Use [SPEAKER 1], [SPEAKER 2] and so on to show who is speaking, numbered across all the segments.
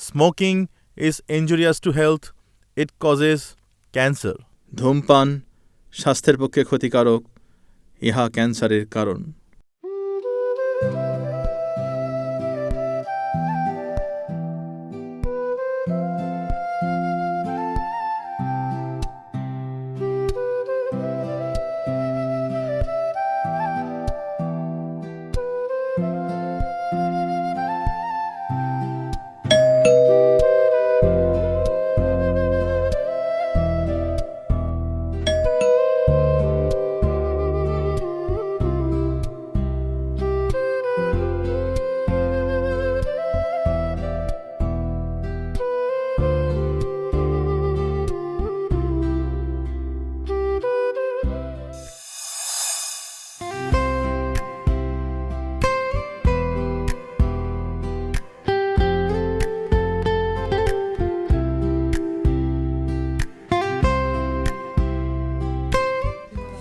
[SPEAKER 1] Smoking is injurious to health, it causes cancer. ধূমপান স্বাস্থ্যের পক্ষে ক্ষতিকারক, ইহা ক্যান্সারের কারণ।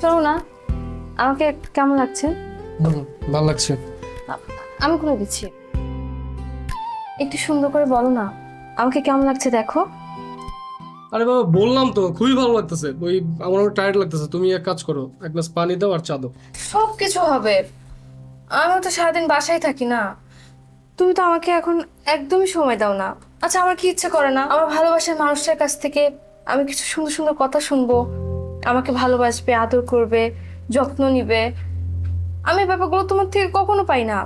[SPEAKER 2] চলো না, আমাকে কেমন লাগছে?
[SPEAKER 3] ভালো লাগছে।
[SPEAKER 2] আমি করে দিচ্ছি, একটু সুন্দর করে বলো না আমাকে কেমন লাগছে দেখো।
[SPEAKER 3] আরে বাবা বললাম তো খুবই ভালো লাগতেছে। ওই আমার টায়ার্ড লাগতেছে, তুমি এক কাজ করো, এক গ্লাস পানি দাও আর চা দাও।
[SPEAKER 2] সব কিছু হবে, আমি তো সারাদিন বাসায় থাকি না। তুমি তো আমাকে এখন একদমই সময় দাও না। আচ্ছা আমার কি ইচ্ছে করে না আমার ভালোবাসার মানুষটার কাছ থেকে আমি কিছু সুন্দর সুন্দর কথা শুনবো, আমাকে ভালোবাসবে, আদর করবে, যত্ন নিবে। আমি এই ব্যাপারগুলো তোমার থেকে কখনো পাই না।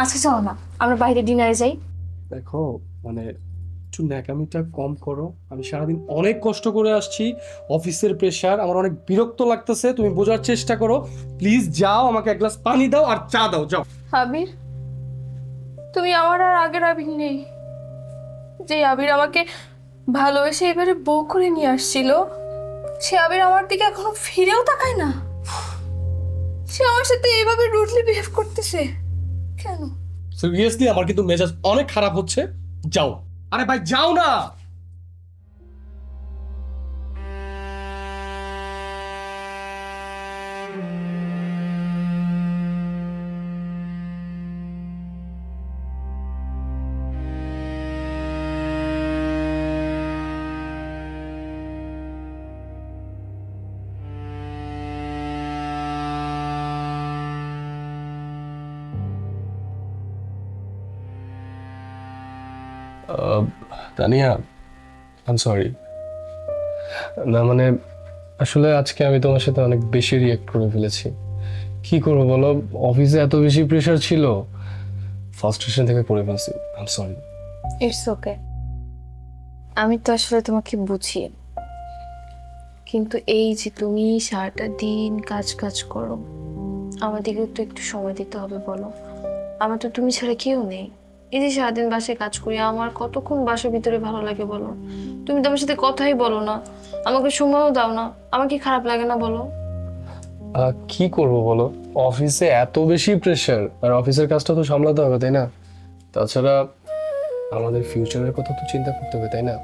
[SPEAKER 2] আচ্ছা চলো না আমরা বাইরে ডিনারে যাই।
[SPEAKER 3] দেখো মানে একটু ন্যাকামিটা কম করো। আমি সারাদিন অনেক কষ্ট করে আসছি, অফিসের প্রেশার, আমার অনেক বিরক্ত লাগতেছে। তুমি বোঝার চেষ্টা করো প্লিজ। যাও, আমাকে এক গ্লাস পানি দাও আর চা দাও, যাও।
[SPEAKER 2] আবির, তুমি আমার আর আগের আবির নেই। যে আবির আমাকে ভালোবেসে এবারে বউ করে নিয়ে আসছিল, সে আবির আমার দিকে এখনো ফিরেও তাকায় না। সে আমার সাথে এইভাবে রুডলি বিহেভ করতেছে কেন?
[SPEAKER 3] সিরিয়াসলি আমার কিন্তু মেজাজ অনেক খারাপ হচ্ছে। যাও। আরে ভাই যাও না। Tania, I am sorry. না মানে আসলে আজকে আমি তোমার সাথে অনেক বেশি রিয়েক্ট করে ফেলেছি। কি করবো বলো, অফিসে এত বেশি প্রেশার ছিল, ফার্স্ট্রেশন থেকে করে ফেলছি। I am sorry.
[SPEAKER 2] It's okay, আমি তো আসলে তোমাকে বুঝি, কিন্তু এই যে তুমি সারাটা দিন কাজ কাজ করো, আমাদেরকে তো একটু সময় দিতে হবে বলো। আমার তো তুমি ছাড়া কেউ নেই। এই যে সারাদিন বাসায় কাজ করি, আমার কতক্ষণ বাসার ভিতরে ভালো লাগে বলো। তুমি তো আমার সাথে কথাই বলো না, আমাকে সময়ও দাও না, আমার কি খারাপ লাগে না বলো?
[SPEAKER 3] কি করব বলো, অফিসে এত বেশি প্রেশার, আর অফিসের কাজটা তো সামলাতে হবে তাই না? তাছাড়া আমাদের ফিউচারের কথা তো চিন্তা করতে হবে তাই না?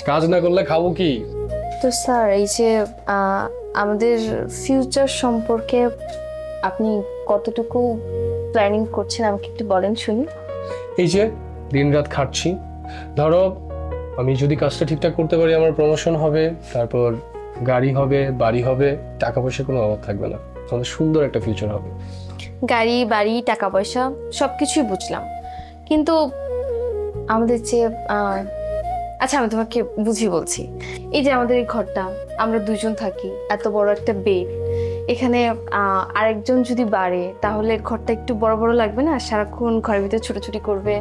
[SPEAKER 3] কাজ না করলে খাবো কি?
[SPEAKER 2] তো স্যার এই যে আমাদের ফিউচার সম্পর্কে আপনি কতটুকু প্ল্যানিং করছেন আমাকে একটু বলেন শুনি।
[SPEAKER 3] এই যে দিন রাত খাটছি, ধরো আমি যদি কাজটা ঠিকঠাক করতে পারি আমার প্রমোশন হবে, তারপর গাড়ি হবে, বাড়ি হবে, টাকা পয়সার কোনো অভাব থাকবে না, আমাদের সুন্দর একটা ফিউচার হবে।
[SPEAKER 2] গাড়ি বাড়ি টাকা পয়সা সবকিছুই বুঝলাম, কিন্তু আমাদের যে আচ্ছা আমি তোমাকে বুঝিয়ে বলছি। এই যে আমাদের এই ঘরটা, আমরা দুজন থাকি, এত বড় একটা বেড, এখানে আরেকজন যদি বাড়ে তাহলে ঘরটা একটু বড় বড় লাগবে না? সারাক্ষণ ঘরের ভিতরে ছোটাছুটি করবে।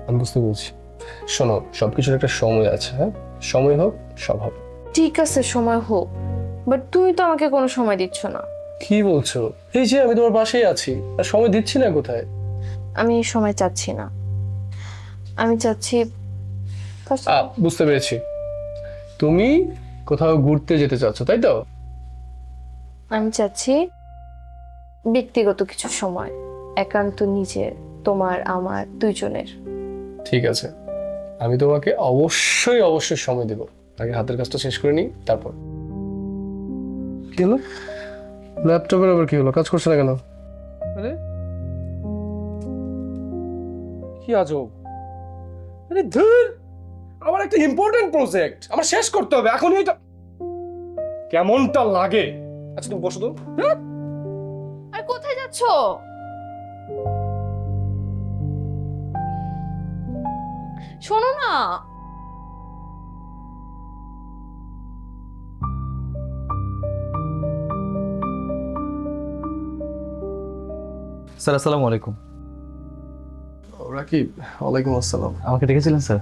[SPEAKER 3] আমি বুঝতে বলছি, শোনো সবকিছুর একটা সময় আছে, হ্যাঁ সময় হোক সব হবে।
[SPEAKER 2] ঠিক আছে সময় হোক, বাট তুমি তো আমাকে কোনো সময় দিচ্ছ না।
[SPEAKER 3] কি বলছো? এই যে আমি তোমার পাশেই আছি, আর সময় দিচ্ছি না কোথায়?
[SPEAKER 2] আমি সময় চাচ্ছি না, আমি চাচ্ছি
[SPEAKER 3] বুঝতে পেরেছি, তুমি কোথাও ঘুরতে যেতে চাচ্ছ তাই তো?
[SPEAKER 2] আমি চাচ্ছি ব্যক্তিগত কিছু সময়, একান্ত নিজের, তোমার আমার দুইজনের।
[SPEAKER 3] ঠিক আছে, আমি তোমাকে অবশ্যই অবশ্যই সময় দেব। আগে হাতের কাজটা শেষ করে নিই তারপর। কি হলো? ল্যাপটপের আবার কি হলো, কাজ করছে না কেন? আরে কি আজব, আরে ধুর, আমার একটা ইম্পর্টেন্ট প্রজেক্ট আমার শেষ করতে হবে এখনই। এটা কেমনটা লাগে? আচ্ছা তুমি বসো তো।
[SPEAKER 2] আর কোথায় যাচ্ছো? শোনো না।
[SPEAKER 4] স্যার আসসালামু আলাইকুম।
[SPEAKER 3] রাকিব, ওয়ালাইকুম আসসালাম।
[SPEAKER 4] আমাকে ডেকেছিলেন স্যার?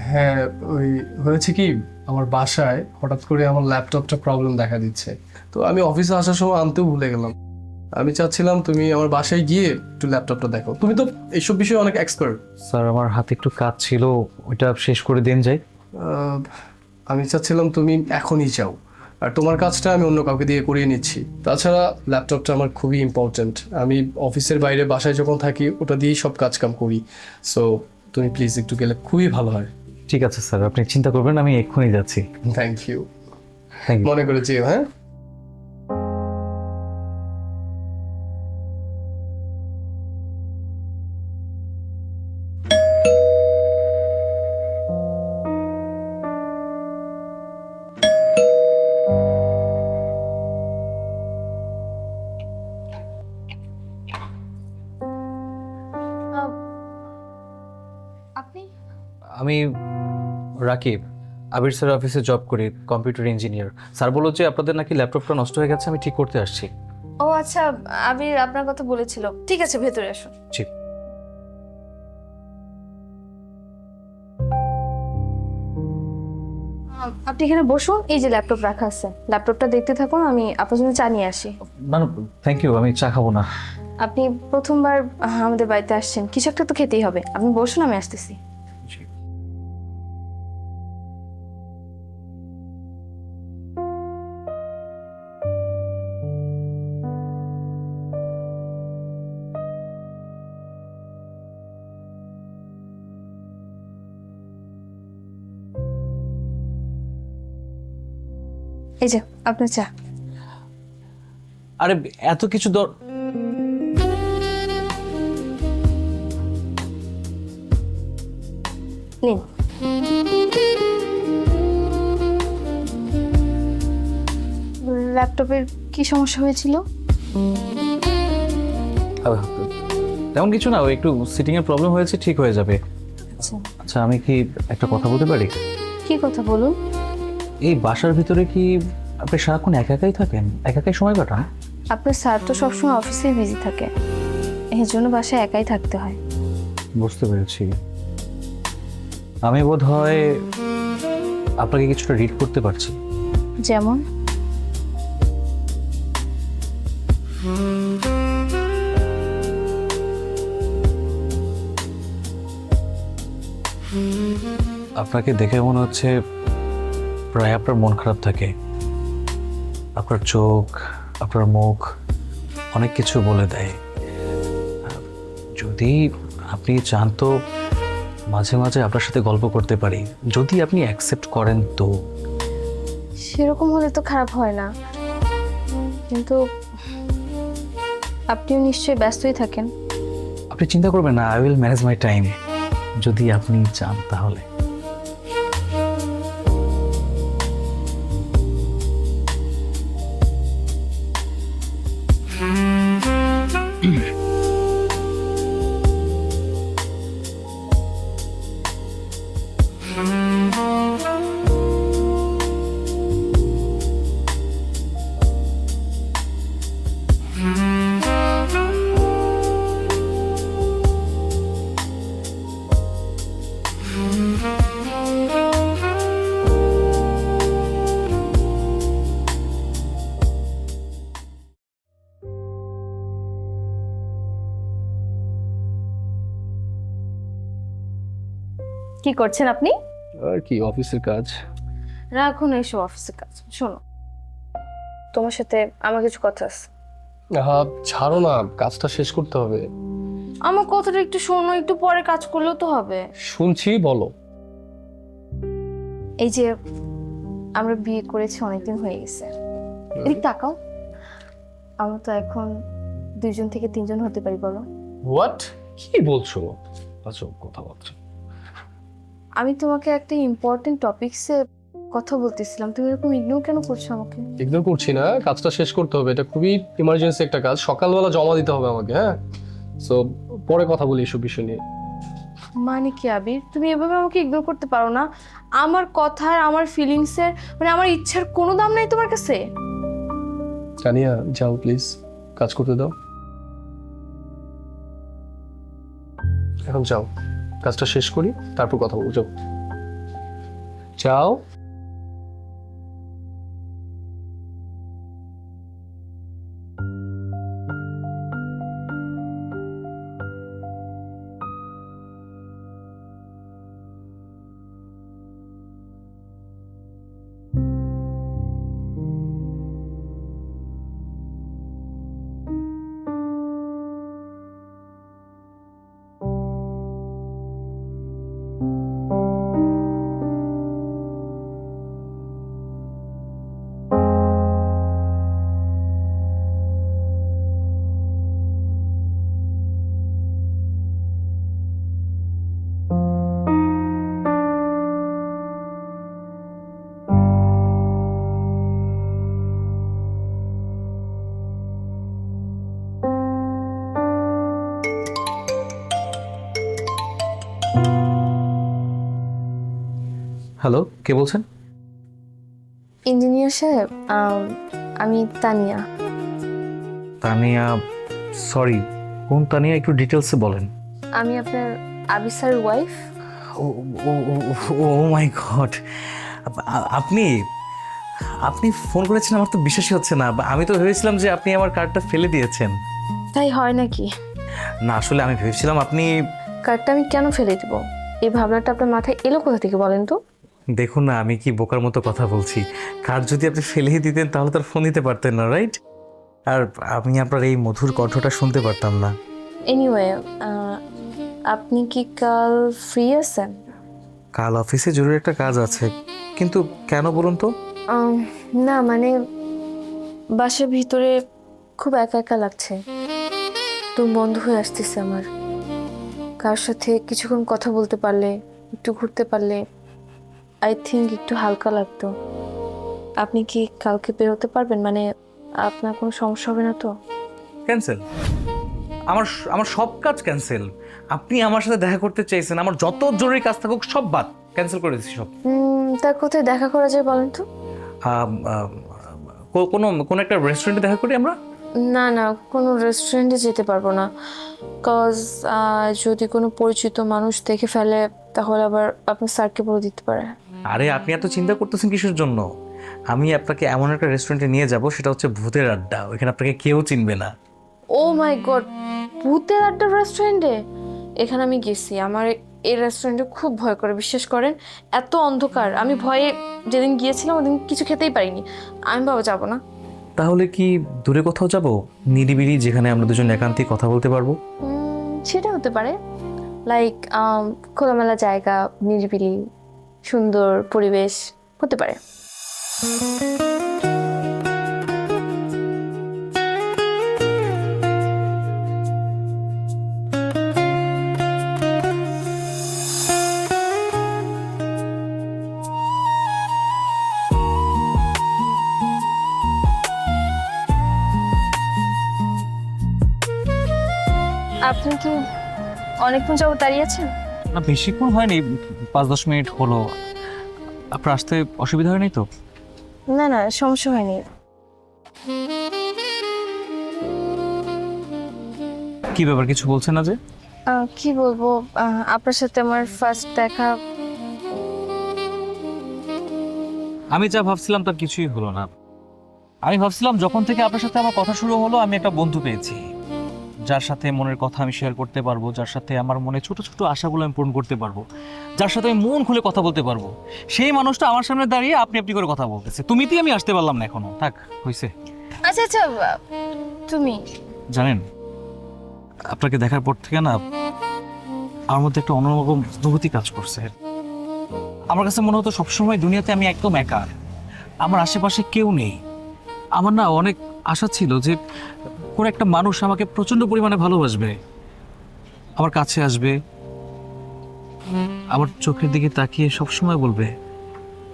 [SPEAKER 3] হ্যাঁ, ওই হয়েছে কি, আমার বাসায় হঠাৎ করে আমার ল্যাপটপটা প্রবলেম দেখা দিচ্ছে, তো আমি অফিসে আসার সময় আনতেও ভুলে গেলাম। আমি চাচ্ছিলাম তুমি আমার বাসায় গিয়ে একটু ল্যাপটপটা দেখো, তুমি তো এইসব বিষয়ে অনেক এক্সপার্ট।
[SPEAKER 4] স্যার আমার হাতে একটু কাজ ছিল, ওইটা শেষ করে দিন যাই।
[SPEAKER 3] আমি চাচ্ছিলাম তুমি এখনই যাও, আর তোমার কাজটা আমি অন্য কাউকে দিয়ে করিয়ে নিচ্ছি। তাছাড়া ল্যাপটপটা আমার খুবই ইম্পর্ট্যান্ট, আমি অফিসের বাইরে বাসায় যখন থাকি ওটা দিয়েই সব কাজ কাম করি। সো তুমি প্লিজ একটু গেলে খুবই ভালো হয়।
[SPEAKER 4] ঠিক আছে স্যার, আপনি চিন্তা করবেন, আমি এক্ষুনি যাচ্ছি।
[SPEAKER 3] Thank you.
[SPEAKER 4] Thank you.
[SPEAKER 3] মনে করেছি, হ্যাঁ।
[SPEAKER 2] আপনি?
[SPEAKER 4] আমি রাকিব, আবির স্যার অফিসে জব করি, কম্পিউটার ইঞ্জিনিয়ার। স্যার বললো যে আপনাদের নাকি ল্যাপটপটা নষ্ট হয়ে গেছে, আমি ঠিক করতে আসছি।
[SPEAKER 2] ও আচ্ছা, আবির আপনার কথা বলেছিল। ঠিক আছে, ভেতরে আসুন।
[SPEAKER 4] জি।
[SPEAKER 2] আপনি এখানে বসুন, এই যে ল্যাপটপ রাখা আছে, ল্যাপটপটা দেখতে থাকুন, আমি আপনার জন্য চা নিয়ে আসি।
[SPEAKER 4] না না, থ্যাংক ইউ, আমি চা খাবো না।
[SPEAKER 2] আপনি প্রথমবার আমাদের বাড়িতে আসছেন, কিছু একটা তো খেতেই হবে। আপনি বসুন, আমি আসতেছি।
[SPEAKER 4] জি।
[SPEAKER 2] এই যে আপনার চা।
[SPEAKER 4] আরে এত কিছু
[SPEAKER 2] নিন। ল্যাপটপের কি সমস্যা হয়েছিল?
[SPEAKER 4] তেমন কিছু না, ওই একটু সিটিং এর প্রবলেম হয়েছে, ঠিক হয়ে যাবে।
[SPEAKER 2] আচ্ছা,
[SPEAKER 4] আচ্ছা, আমি কি একটা কথা বলতে পারি?
[SPEAKER 2] কি কথা বলুন?
[SPEAKER 4] এই বাসার ভিতরে কি আপনি সারাক্ষণ একা একাই থাকেন, একা একাই সময় কাটান?
[SPEAKER 2] আপনার স্যার তো সবসময় অফিসেই বিজি থাকে, এর জন্য বাসায় একাই থাকতে হয়।
[SPEAKER 4] বুঝতে পেরেছি। আমি বোধ হয় আপনাকে কিছুটা রিড করতে পারছি।
[SPEAKER 2] যেমন?
[SPEAKER 4] আপনাকে দেখে মনে হচ্ছে প্রায় আপনার মন খারাপ থাকে। আপনার চোখ, আপনার মুখ অনেক কিছু বলে দেয়। যদি আপনি চান তো মাঝে মাঝে আপনার সাথে গল্প করতে পারি, যদি আপনি অ্যাকসেপ্ট করেন তো।
[SPEAKER 2] সেরকম হলে তো খারাপ হয় না, কিন্তু আপনিও নিশ্চয়ই ব্যস্তই থাকেন।
[SPEAKER 4] আপনি চিন্তা করবেন না, I will manage my time, যদি আপনি চান তাহলে।
[SPEAKER 2] কি করছেন আপনি?
[SPEAKER 3] আর কি, অফিসের কাজ।
[SPEAKER 2] রাখুন এইসব অফিসের কাজ। শোনো, তোমার সাথে আমার কিছু কথা আছে।
[SPEAKER 3] হ্যাঁ, ছাড়ো না, কাজটা শেষ করতে হবে।
[SPEAKER 2] আমার কথাটা একটু শোনো, একটু পরে কাজ করলেও তো হবে।
[SPEAKER 3] শুনছি, বলো।
[SPEAKER 2] এই যে আমরা বিয়ে করেছি অনেকদিন হয়ে গেছে, এদিক তাকাও। আমরা তো এখন 2জন থেকে 3জন হতে পারি, বলো?
[SPEAKER 3] হোয়াট? কি বলছো? আচ্ছা, কথা বলছো।
[SPEAKER 2] আমি তোমাকে একটা ইম্পর্টেন্ট টপিকসে কথা বলতেছিলাম, তুমি এরকম ইগনোর কেন করছো আমাকে?
[SPEAKER 3] ইগনোর করছি না, কাজটা শেষ করতে হবে, এটা খুবই ইমার্জেন্সি একটা কাজ, সকালবেলা জমা দিতে হবে আমাকে। হ্যাঁ, সো পরে কথা বলি এসব বিষয় নিয়ে।
[SPEAKER 2] মানে কি আবির, তুমি এভাবে আমাকে ইগনোর করতে পারো না? আমার কথার, আমার ফিলিংসের, মানে আমার ইচ্ছার কোনো দাম নাই তোমার কাছে?
[SPEAKER 3] তানিয়া যাও প্লিজ, কাজ করতে দাও। এখন যাও, কাজটা শেষ করি, তারপর কথা বলবো। যাও যাও।
[SPEAKER 4] হ্যালো, কে বলছেন?
[SPEAKER 2] ইঞ্জিনিয়ার সাহেব, আমি তানিয়া।
[SPEAKER 4] তানিয়া? সরি, কোন তানিয়া? একটু ডিটেলসে বলেন।
[SPEAKER 2] আমি আপনার আবির স্যারের ওয়াইফ।
[SPEAKER 4] ও ও ও মাই গড, আপনি আপনি ফোন করেছেন? আমার তো বিশ্বাসই হচ্ছে না। আমি তো ভেবেছিলাম যে আপনি আমার কার্ডটা ফেলে দিয়েছেন।
[SPEAKER 2] তাই হয় নাকি?
[SPEAKER 4] না, আসলে আমি ভেবেছিলাম আপনি...
[SPEAKER 2] কার্ডটা আমি কেন ফেলে দিব? এই ভাবনাটা আপনার মাথায় এলো কোথা থেকে বলেন তো?
[SPEAKER 4] দেখুন না, আমি কি বোকার মতো কথা বলছি? কার্ড যদি আপনি ফেলেই দিতেন তাহলে তো আর ফোন দিতে পারতেন না, রাইট? আর আমি আপনার এই মধুর কণ্ঠটা শুনতে পারতাম না।
[SPEAKER 2] এনিওয়ে, আপনি কি কাল ফ্রি আছেন?
[SPEAKER 4] কাল অফিসে জরুরি একটা কাজ আছে, কিন্তু কেন বলুন তো?
[SPEAKER 2] না মানে, বাসার ভিতরে খুব একা একা লাগছে, তো বন্ধ হয়ে আসতেছে আমার। কার সাথে কিছুক্ষণ কথা বলতে পারলে, একটু ঘুরতে পারলে আই থিঙ্ক একটু হালকা লাগতো। আপনি কি কালকে বেরোতে পারবেন? মানে আপনার কোনো সমস্যা হবে না তো?
[SPEAKER 4] ক্যান্সেল? আমার আমার সব কাজ ক্যান্সেল। আপনি আমার সাথে দেখা করতে চাইছেন, আমার যত জরুরি কাজ থাকুক সব বাদ, ক্যান্সেল করে দিচ্ছি সব।
[SPEAKER 2] তার কোথায় দেখা করা যায় বলেন তো?
[SPEAKER 4] কোনো একটা রেস্টুরেন্টে দেখা করি আমরা।
[SPEAKER 2] না না, কোনো রেস্টুরেন্টে যেতে পারবো না, কজ যদি কোনো পরিচিত মানুষ দেখে ফেলে তাহলে আবার আপনার স্যারকে বলে দিতে পারে।
[SPEAKER 4] আরে আপনি এত চিন্তা করতেছেন কিসের জন্য? আমি আপনাকে এমন একটা রেস্টুরেন্টে নিয়ে যাব, সেটা হচ্ছে ভূতের আড্ডা। ওইখানে আপনাকে কেউ চিনবে না।
[SPEAKER 2] ও মাই গড, ভূতের আড্ডা রেস্টুরেন্টে? এখানে আমি গেছি, আমার এই রেস্টুরেন্টে খুব ভয় করে, বিশ্বাস করেন। এত অন্ধকার, আমি ভয়ে যেদিন গিয়েছিলাম ওদিন কিছু খেতেই পারিনি। আমি বাবা যাবো না।
[SPEAKER 4] তাহলে কি দূরে কোথাও যাব, নিরিবিলি, যেখানে আমরা দুজন একান্তে কথা বলতে পারবো?
[SPEAKER 2] সেটা হতে পারে, লাইক খোলামেলা জায়গা, নিরিবিলি, সুন্দর পরিবেশ হতে পারে। আপনি কি অনেকক্ষণ যাবত দাঁড়িয়ে আছেন?
[SPEAKER 4] না, বেশিক্ষণ হয়নি, 5-10 মিনিট হলো। আপনার আসতে অসুবিধা হয়নি তো?
[SPEAKER 2] না না, সমস্যা হয়নি।
[SPEAKER 4] কি ব্যাপার, কিছু বলছেন না যে?
[SPEAKER 2] কি বলবো, আপনার সাথে আমার ফার্স্ট দেখা।
[SPEAKER 4] আমি যা ভাবছিলাম তার কিছুই হলো না। আমি ভাবছিলাম যখন থেকে আপনার সাথে আমার কথা শুরু হলো, আমি একটা বন্ধু পেয়েছি, যার সাথে মনের কথা আমি শেয়ার করতে পারবো, যার সাথে আমার মনে ছোট ছোট আশাগুলো আমি পূরণ করতে পারবো, যার সাথে আমি মন খুলে কথা বলতে পারবো। সেই মানুষটা আমার সামনে দাঁড়িয়ে আপনি আপনি করে কথা বলতেছে। তুমিতেই আমি আসতে পারলাম না এখনো। থাক, হয়েছে।
[SPEAKER 2] আচ্ছা আচ্ছা, তুমি
[SPEAKER 4] জানেন, আপনাকে দেখার পর থেকে না আমার মধ্যে একটা অন্যরকম অনুভূতি কাজ করছে। আমার কাছে মনে হতো সবসময় দুনিয়াতে আমি একদম একা, আমার আশেপাশে কেউ নেই। আমার না অনেক আশা ছিল যে কোন একটা মানুষ আমাকে প্রচন্ড পরিমাণে ভালোবাসবে, আমার কাছে আসবে, আমার চোখের দিকে তাকিয়ে সবসময় বলবে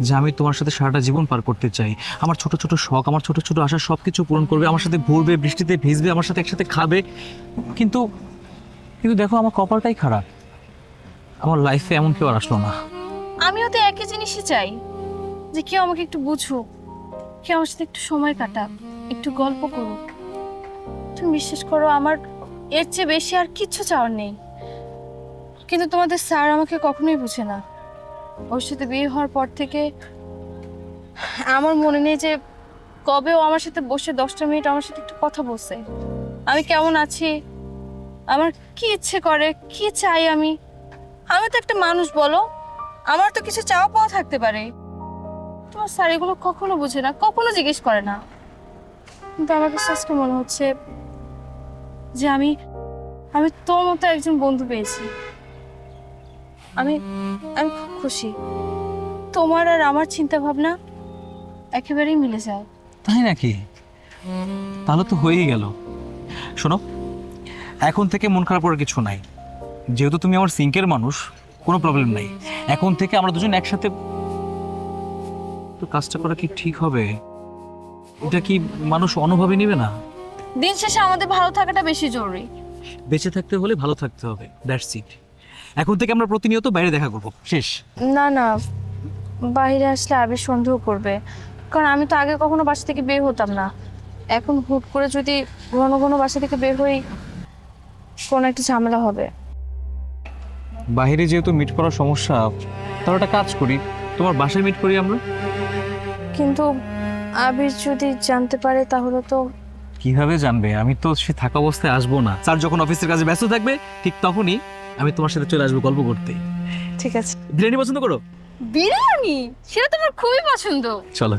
[SPEAKER 4] যে আমি তোমার সাথে সারাটা জীবন পার করতে চাই, আমার ছোট ছোট শখ, আমার ছোট ছোট আশা সব কিছু পূরণ করবে, আমার সাথে ঘুরবে, বৃষ্টিতে ভিজবে, আমার সাথে একসাথে খাবে। কিন্তু কিন্তু দেখো আমার কপালটাই খারাপ, আমার লাইফে এমন কেউ আর আসলো না।
[SPEAKER 2] আমিও তো একই জিনিসই চাই, যে কেউ আমাকে একটু বুঝুক, কেউ আমার সাথে একটু সময় কাটাক, একটু গল্প করুক। তুমি বিশ্বাস করো, আমার এর চেয়ে বেশি আর কিচ্ছু চাওয়ার নেই। কিন্তু তোমাদের স্যার আমাকে কখনোই বুঝে না। ওর সাথে বিয়ে হওয়ার পর থেকে আমার মনে নেই যে কবে ও আমার সাথে বসে 10টা মিনিট আমার সাথে একটু কথা বলছে, আমি কেমন আছি, আমার কি ইচ্ছে করে, কি চাই আমি। আমি তো একটা মানুষ, বলো, আমার তো কিছু চাওয়া পাওয়া থাকতে পারে। তোমার স্যার এগুলো কখনো বুঝে না, কখনো জিজ্ঞেস করে না। কিন্তু আমার কাছে আজকে মনে হচ্ছে যে আমি আমি তোর মতো একজন বন্ধু পেয়েছি। আমি আমি খুব খুশি। তোমার আর আমার চিন্তা ভাবনা একেবারেই মিলে যায়।
[SPEAKER 4] তাই নাকি? তাহলে তো হয়েই গেল। শোনো, এখন থেকে মন খারাপ করার কিছু নাই। যেহেতু তুমি আমার সিঙ্কের মানুষ, কোনো প্রবলেম নাই। এখন থেকে আমরা দুজন একসাথে। তো কাজটা করা কি ঠিক হবে? এটা কি মানুষ অনুভবে নেবে না?
[SPEAKER 2] দিন শেষে আমাদের ভালো থাকাটা বেশি জরুরি।
[SPEAKER 4] বেঁচে থাকতে হলে ভালো থাকতে হবে, দ্যাটস ইট। এখন থেকে আমরা প্রতিনিয়ত বাইরে দেখা করব, শেষ।
[SPEAKER 2] না না, বাইরে আসলে আবির সন্দেহ করবে, কারণ আমি তো আগে কখনো বাসা থেকে বের হতাম না। এখন হুট করে যদি ঘন ঘন বাসা থেকে বের হই, কোনো একটা ঝামেলা হবে।
[SPEAKER 4] বাইরে যেহেতু মিট করার সমস্যা, তাহলে একটা কাজ করি, তোমার বাসায় মিট করি আমরা।
[SPEAKER 2] কিন্তু আবির যদি জানতে পারে তাহলে তো।
[SPEAKER 4] কিভাবে জানবে? আমি তো সে থাকা অবস্থায় আসবো না। স্যার যখন অফিসের কাজে ব্যস্ত থাকবে, ঠিক তখনই আমি তোমার সাথে চলে আসবো গল্প করতে।
[SPEAKER 2] ঠিক আছে।
[SPEAKER 4] বিরিয়ানি পছন্দ করো?
[SPEAKER 2] বিরিয়ানি? সেটা তো আমার খুবই পছন্দ।
[SPEAKER 4] চলো।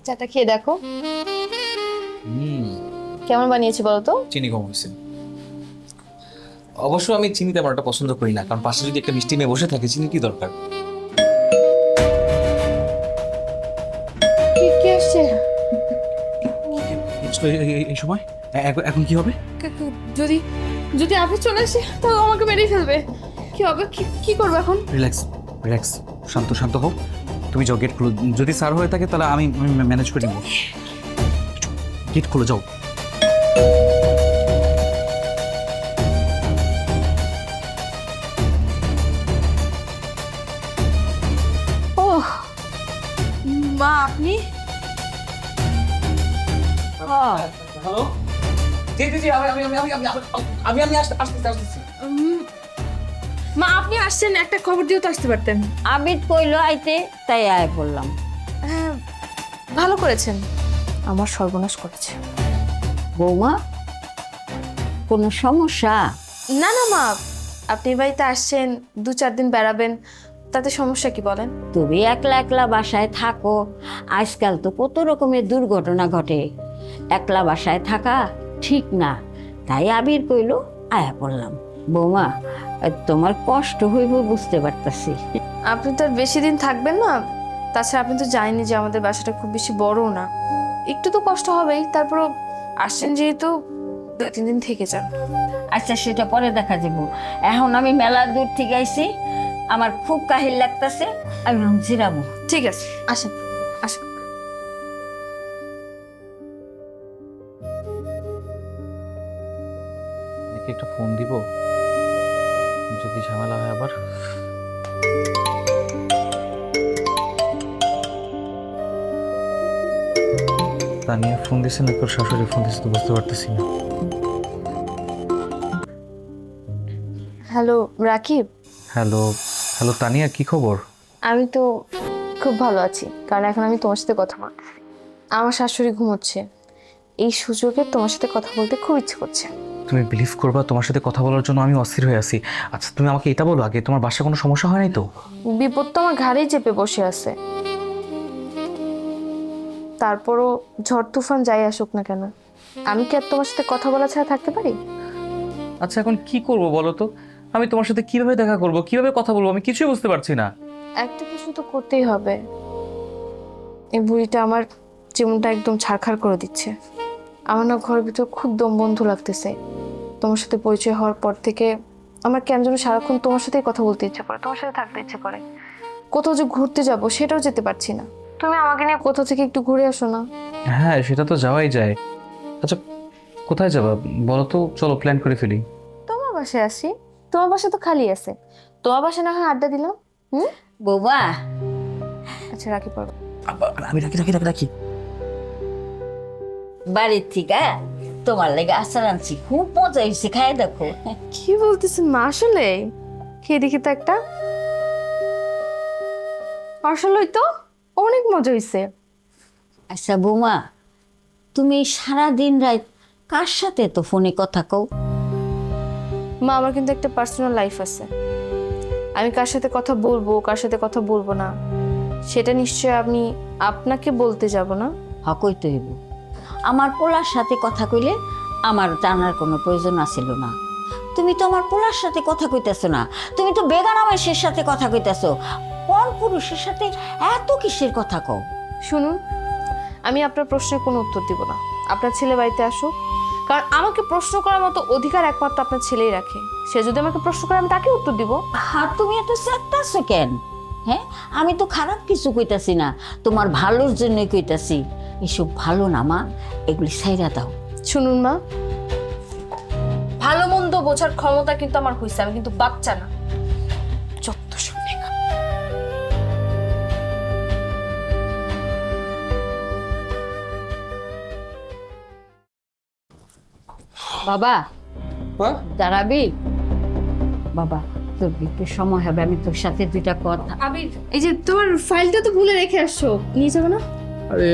[SPEAKER 2] চাটা খেয়ে দেখো কেমন বানিয়েছি বলো তো।
[SPEAKER 4] চিনি কম হয়েছে। অবশ্য আমি চিনি তেমন একটা পছন্দ করি না, কারণ পাশে যদি একটা মিষ্টি মেয়ে বসে থাকে, চিনি কি দরকার?
[SPEAKER 2] কে আসছে?
[SPEAKER 4] এই সময় এখন কি হবে?
[SPEAKER 2] যদি যদি আবির চলে আসে তাহলে আমাকে মেরেই ফেলবে। কি হবে? কি করবো এখন?
[SPEAKER 4] রিল্যাক্স রিল্যাক্স, শান্ত শান্ত হও। তুমি যাও, গেট খুলো। যদি স্যার হয়ে থাকে তাহলে আমি ম্যানেজ করে নেব। গেট খুলে যাও।
[SPEAKER 2] ও মা, আপনি?
[SPEAKER 4] হ্যালো। জি জি জি, আমি আসতেছি।
[SPEAKER 2] মা, আপনি আসছেন, একটা খবর দিয়েও তো আসতে পারতেন।
[SPEAKER 5] আবিদ কইলো আইতে, তাই আয় বললাম।
[SPEAKER 2] হ্যাঁ, ভালো করেছেন। আমার সর্বনাশ করেছে।
[SPEAKER 5] বৌমা, কোনো সমস্যা?
[SPEAKER 2] না না মা, আপনি এই বাড়িতে আসছেন, 2-4 দিন বেড়াবেন, তাতে সমস্যা কি বলেন?
[SPEAKER 5] তুমি একলা একলা বাসায় থাকো, আজকাল তো কত রকমের দুর্ঘটনা ঘটে, একলা বাসায় থাকা ঠিক না, তাই আবির কইলো আয়া পড়লাম। বৌমা, তোমার কষ্ট হইব বুঝতে পারতাছি।
[SPEAKER 2] আপনি তো আর বেশি দিন থাকবেন না, তাছাড়া আপনি তো জানেনই যে আমাদের বাসাটা খুব বেশি বড়ও না, একটু তো কষ্ট হবেই। তারপরও আসছেন যেহেতু 2-3 দিন থেকে যান।
[SPEAKER 5] আচ্ছা, সেটা পরে দেখা যাবো। এখন আমি মেলা দূর থেকে আইছি, আমার খুব কাহিল লাগতাছে, আমি এখন জিরাবো।
[SPEAKER 2] ঠিক আছে, আসেন আসেন।
[SPEAKER 4] দেখি একটা ফোন দিব, যদি ঝামেলা হয় আবার। তানিয়া ফোন দিছে না তোর শাশুড়ি ফোন দিছে, তো বুঝতে পারতেছি না।
[SPEAKER 2] Hello Rakib.
[SPEAKER 4] Hello hello Tania, কি খবর?
[SPEAKER 2] আমি তো খুব ভালো আছি, কারণ এখন আমি তোমার সাথে কথা বলছি। আমার শাশুড়ি ঘুমোচ্ছে, এই সুযোগে তোমার সাথে কথা বলতে খুব ইচ্ছে করছে।
[SPEAKER 4] তুমি বিলিভ করবা, তোমার সাথে কথা বলার জন্য আমি অস্থির হয়ে আছি। আচ্ছা তুমি আমাকে এটা বলো আগে, তোমার বাসায় কোনো সমস্যা হয় নাই তো?
[SPEAKER 2] বিপদ তো আমার ঘাড়েই চেপে বসে আছে। তারপরও ঝড় তুফান যাই আসুক না কেন, আমি কি আর তোমার সাথে কথা বলা ছাড়া থাকতে পারি?
[SPEAKER 4] আচ্ছা এখন কি করব বলো তো? আমি তোমার সাথে কিভাবে দেখা করব, কিভাবে কথা বলবো, আমি কিছুই বুঝতে পারছি না।
[SPEAKER 2] একটা কিছু তো করতেই হবে। এই বুড়িটা আমার জীবনটা একদম ছারখার করে দিচ্ছে। আমার না ঘরের ভিতর খুব দম বন্ধু লাগতেছে। তোমার সাথে পরিচয় হওয়ার পর থেকে আমার কেন যেন সারাক্ষণ তোমার সাথেই কথা বলতে ইচ্ছে করে, তোমার সাথে থাকতে ইচ্ছে করে। কোথাও যে ঘুরতে যাব সেটাও যেতে পারছি না। তুমি আমাকে নিয়ে কোথাও থেকে একটু ঘুরে আসো না?
[SPEAKER 4] হ্যাঁ সেটা তো যাওয়াই যায়। আচ্ছা কোথায় যাবা বলো তো, চলো প্ল্যান করে ফেলি।
[SPEAKER 2] তোমার বাসায় আসি, তোমার বাসা তো খালি আছে, তোমার বাসায় না হয় আড্ডা দিলাম।
[SPEAKER 5] বৌমা,
[SPEAKER 2] আচ্ছা রাখি পড়বো।
[SPEAKER 4] আমি রাখি।
[SPEAKER 5] বাড়ির থেকে তোমার লেগে আচার আনছি, খুব মজা হয়েছে, খাই দেখো।
[SPEAKER 2] কি বলতেছেন মা? আসলে খেয়ে দেখি তো একটা। আসলেই তো অনেক মজা হয়েছে।
[SPEAKER 5] আচ্ছা বৌমা, তুমি সারা দিন রাত কার সাথে তো ফোনে কথা কও?
[SPEAKER 2] মা আমার কিন্তু একটা পার্সোনাল লাইফ আছে। আমি কার সাথে কথা বলবো কার সাথে কথা বলবো না সেটা নিশ্চয় আমি আপনাকে বলতে যাব না।
[SPEAKER 5] কইতে হইব। আমার পোলার সাথে কথা কইলে আমার জানার কোনো প্রয়োজন আছিল না। তুমি তো আমার পোলার সাথে কথা কইতেছো না, তুমি তো বেগানা মাইশের সাথে কথা কইতেছো। পর পুরুষের সাথে এত কিসের কথা কও?
[SPEAKER 2] শুনুন, আমি আপনার প্রশ্নের কোনো উত্তর দিব না। আপনার ছেলে বাড়িতে আসুক, কারণ আমাকে প্রশ্ন করার মতো অধিকার একমাত্র আপনার ছেলেই রাখে। সে যদি আমাকে প্রশ্ন করে আমি তাকে উত্তর দিব।
[SPEAKER 5] আর তুমি এত চেষ্টাছো কেন? হ্যাঁ, আমি তো খারাপ কিছু কইতাছি না, তোমার ভালোর জন্যই কইতাছি। এসব ভালো না মা, এগুলি ছাইরা দাও।
[SPEAKER 2] শুনুন মা, ভালো মন্দ বোঝার ক্ষমতা কিন্তু আমার হইছে, আমি কিন্তু বাচ্চা না। যত সব নেকা।
[SPEAKER 5] বাবা
[SPEAKER 3] হ্যাঁ
[SPEAKER 5] দাঁড়াবি? বাবা তোর একটু সময় হবে, আমি তোর সাথে দুইটা কথা।
[SPEAKER 2] আবির, এই যে তোমার ফাইলটা তো ভুলে রেখে আসছো, নিয়ে যাবো না?
[SPEAKER 3] আরে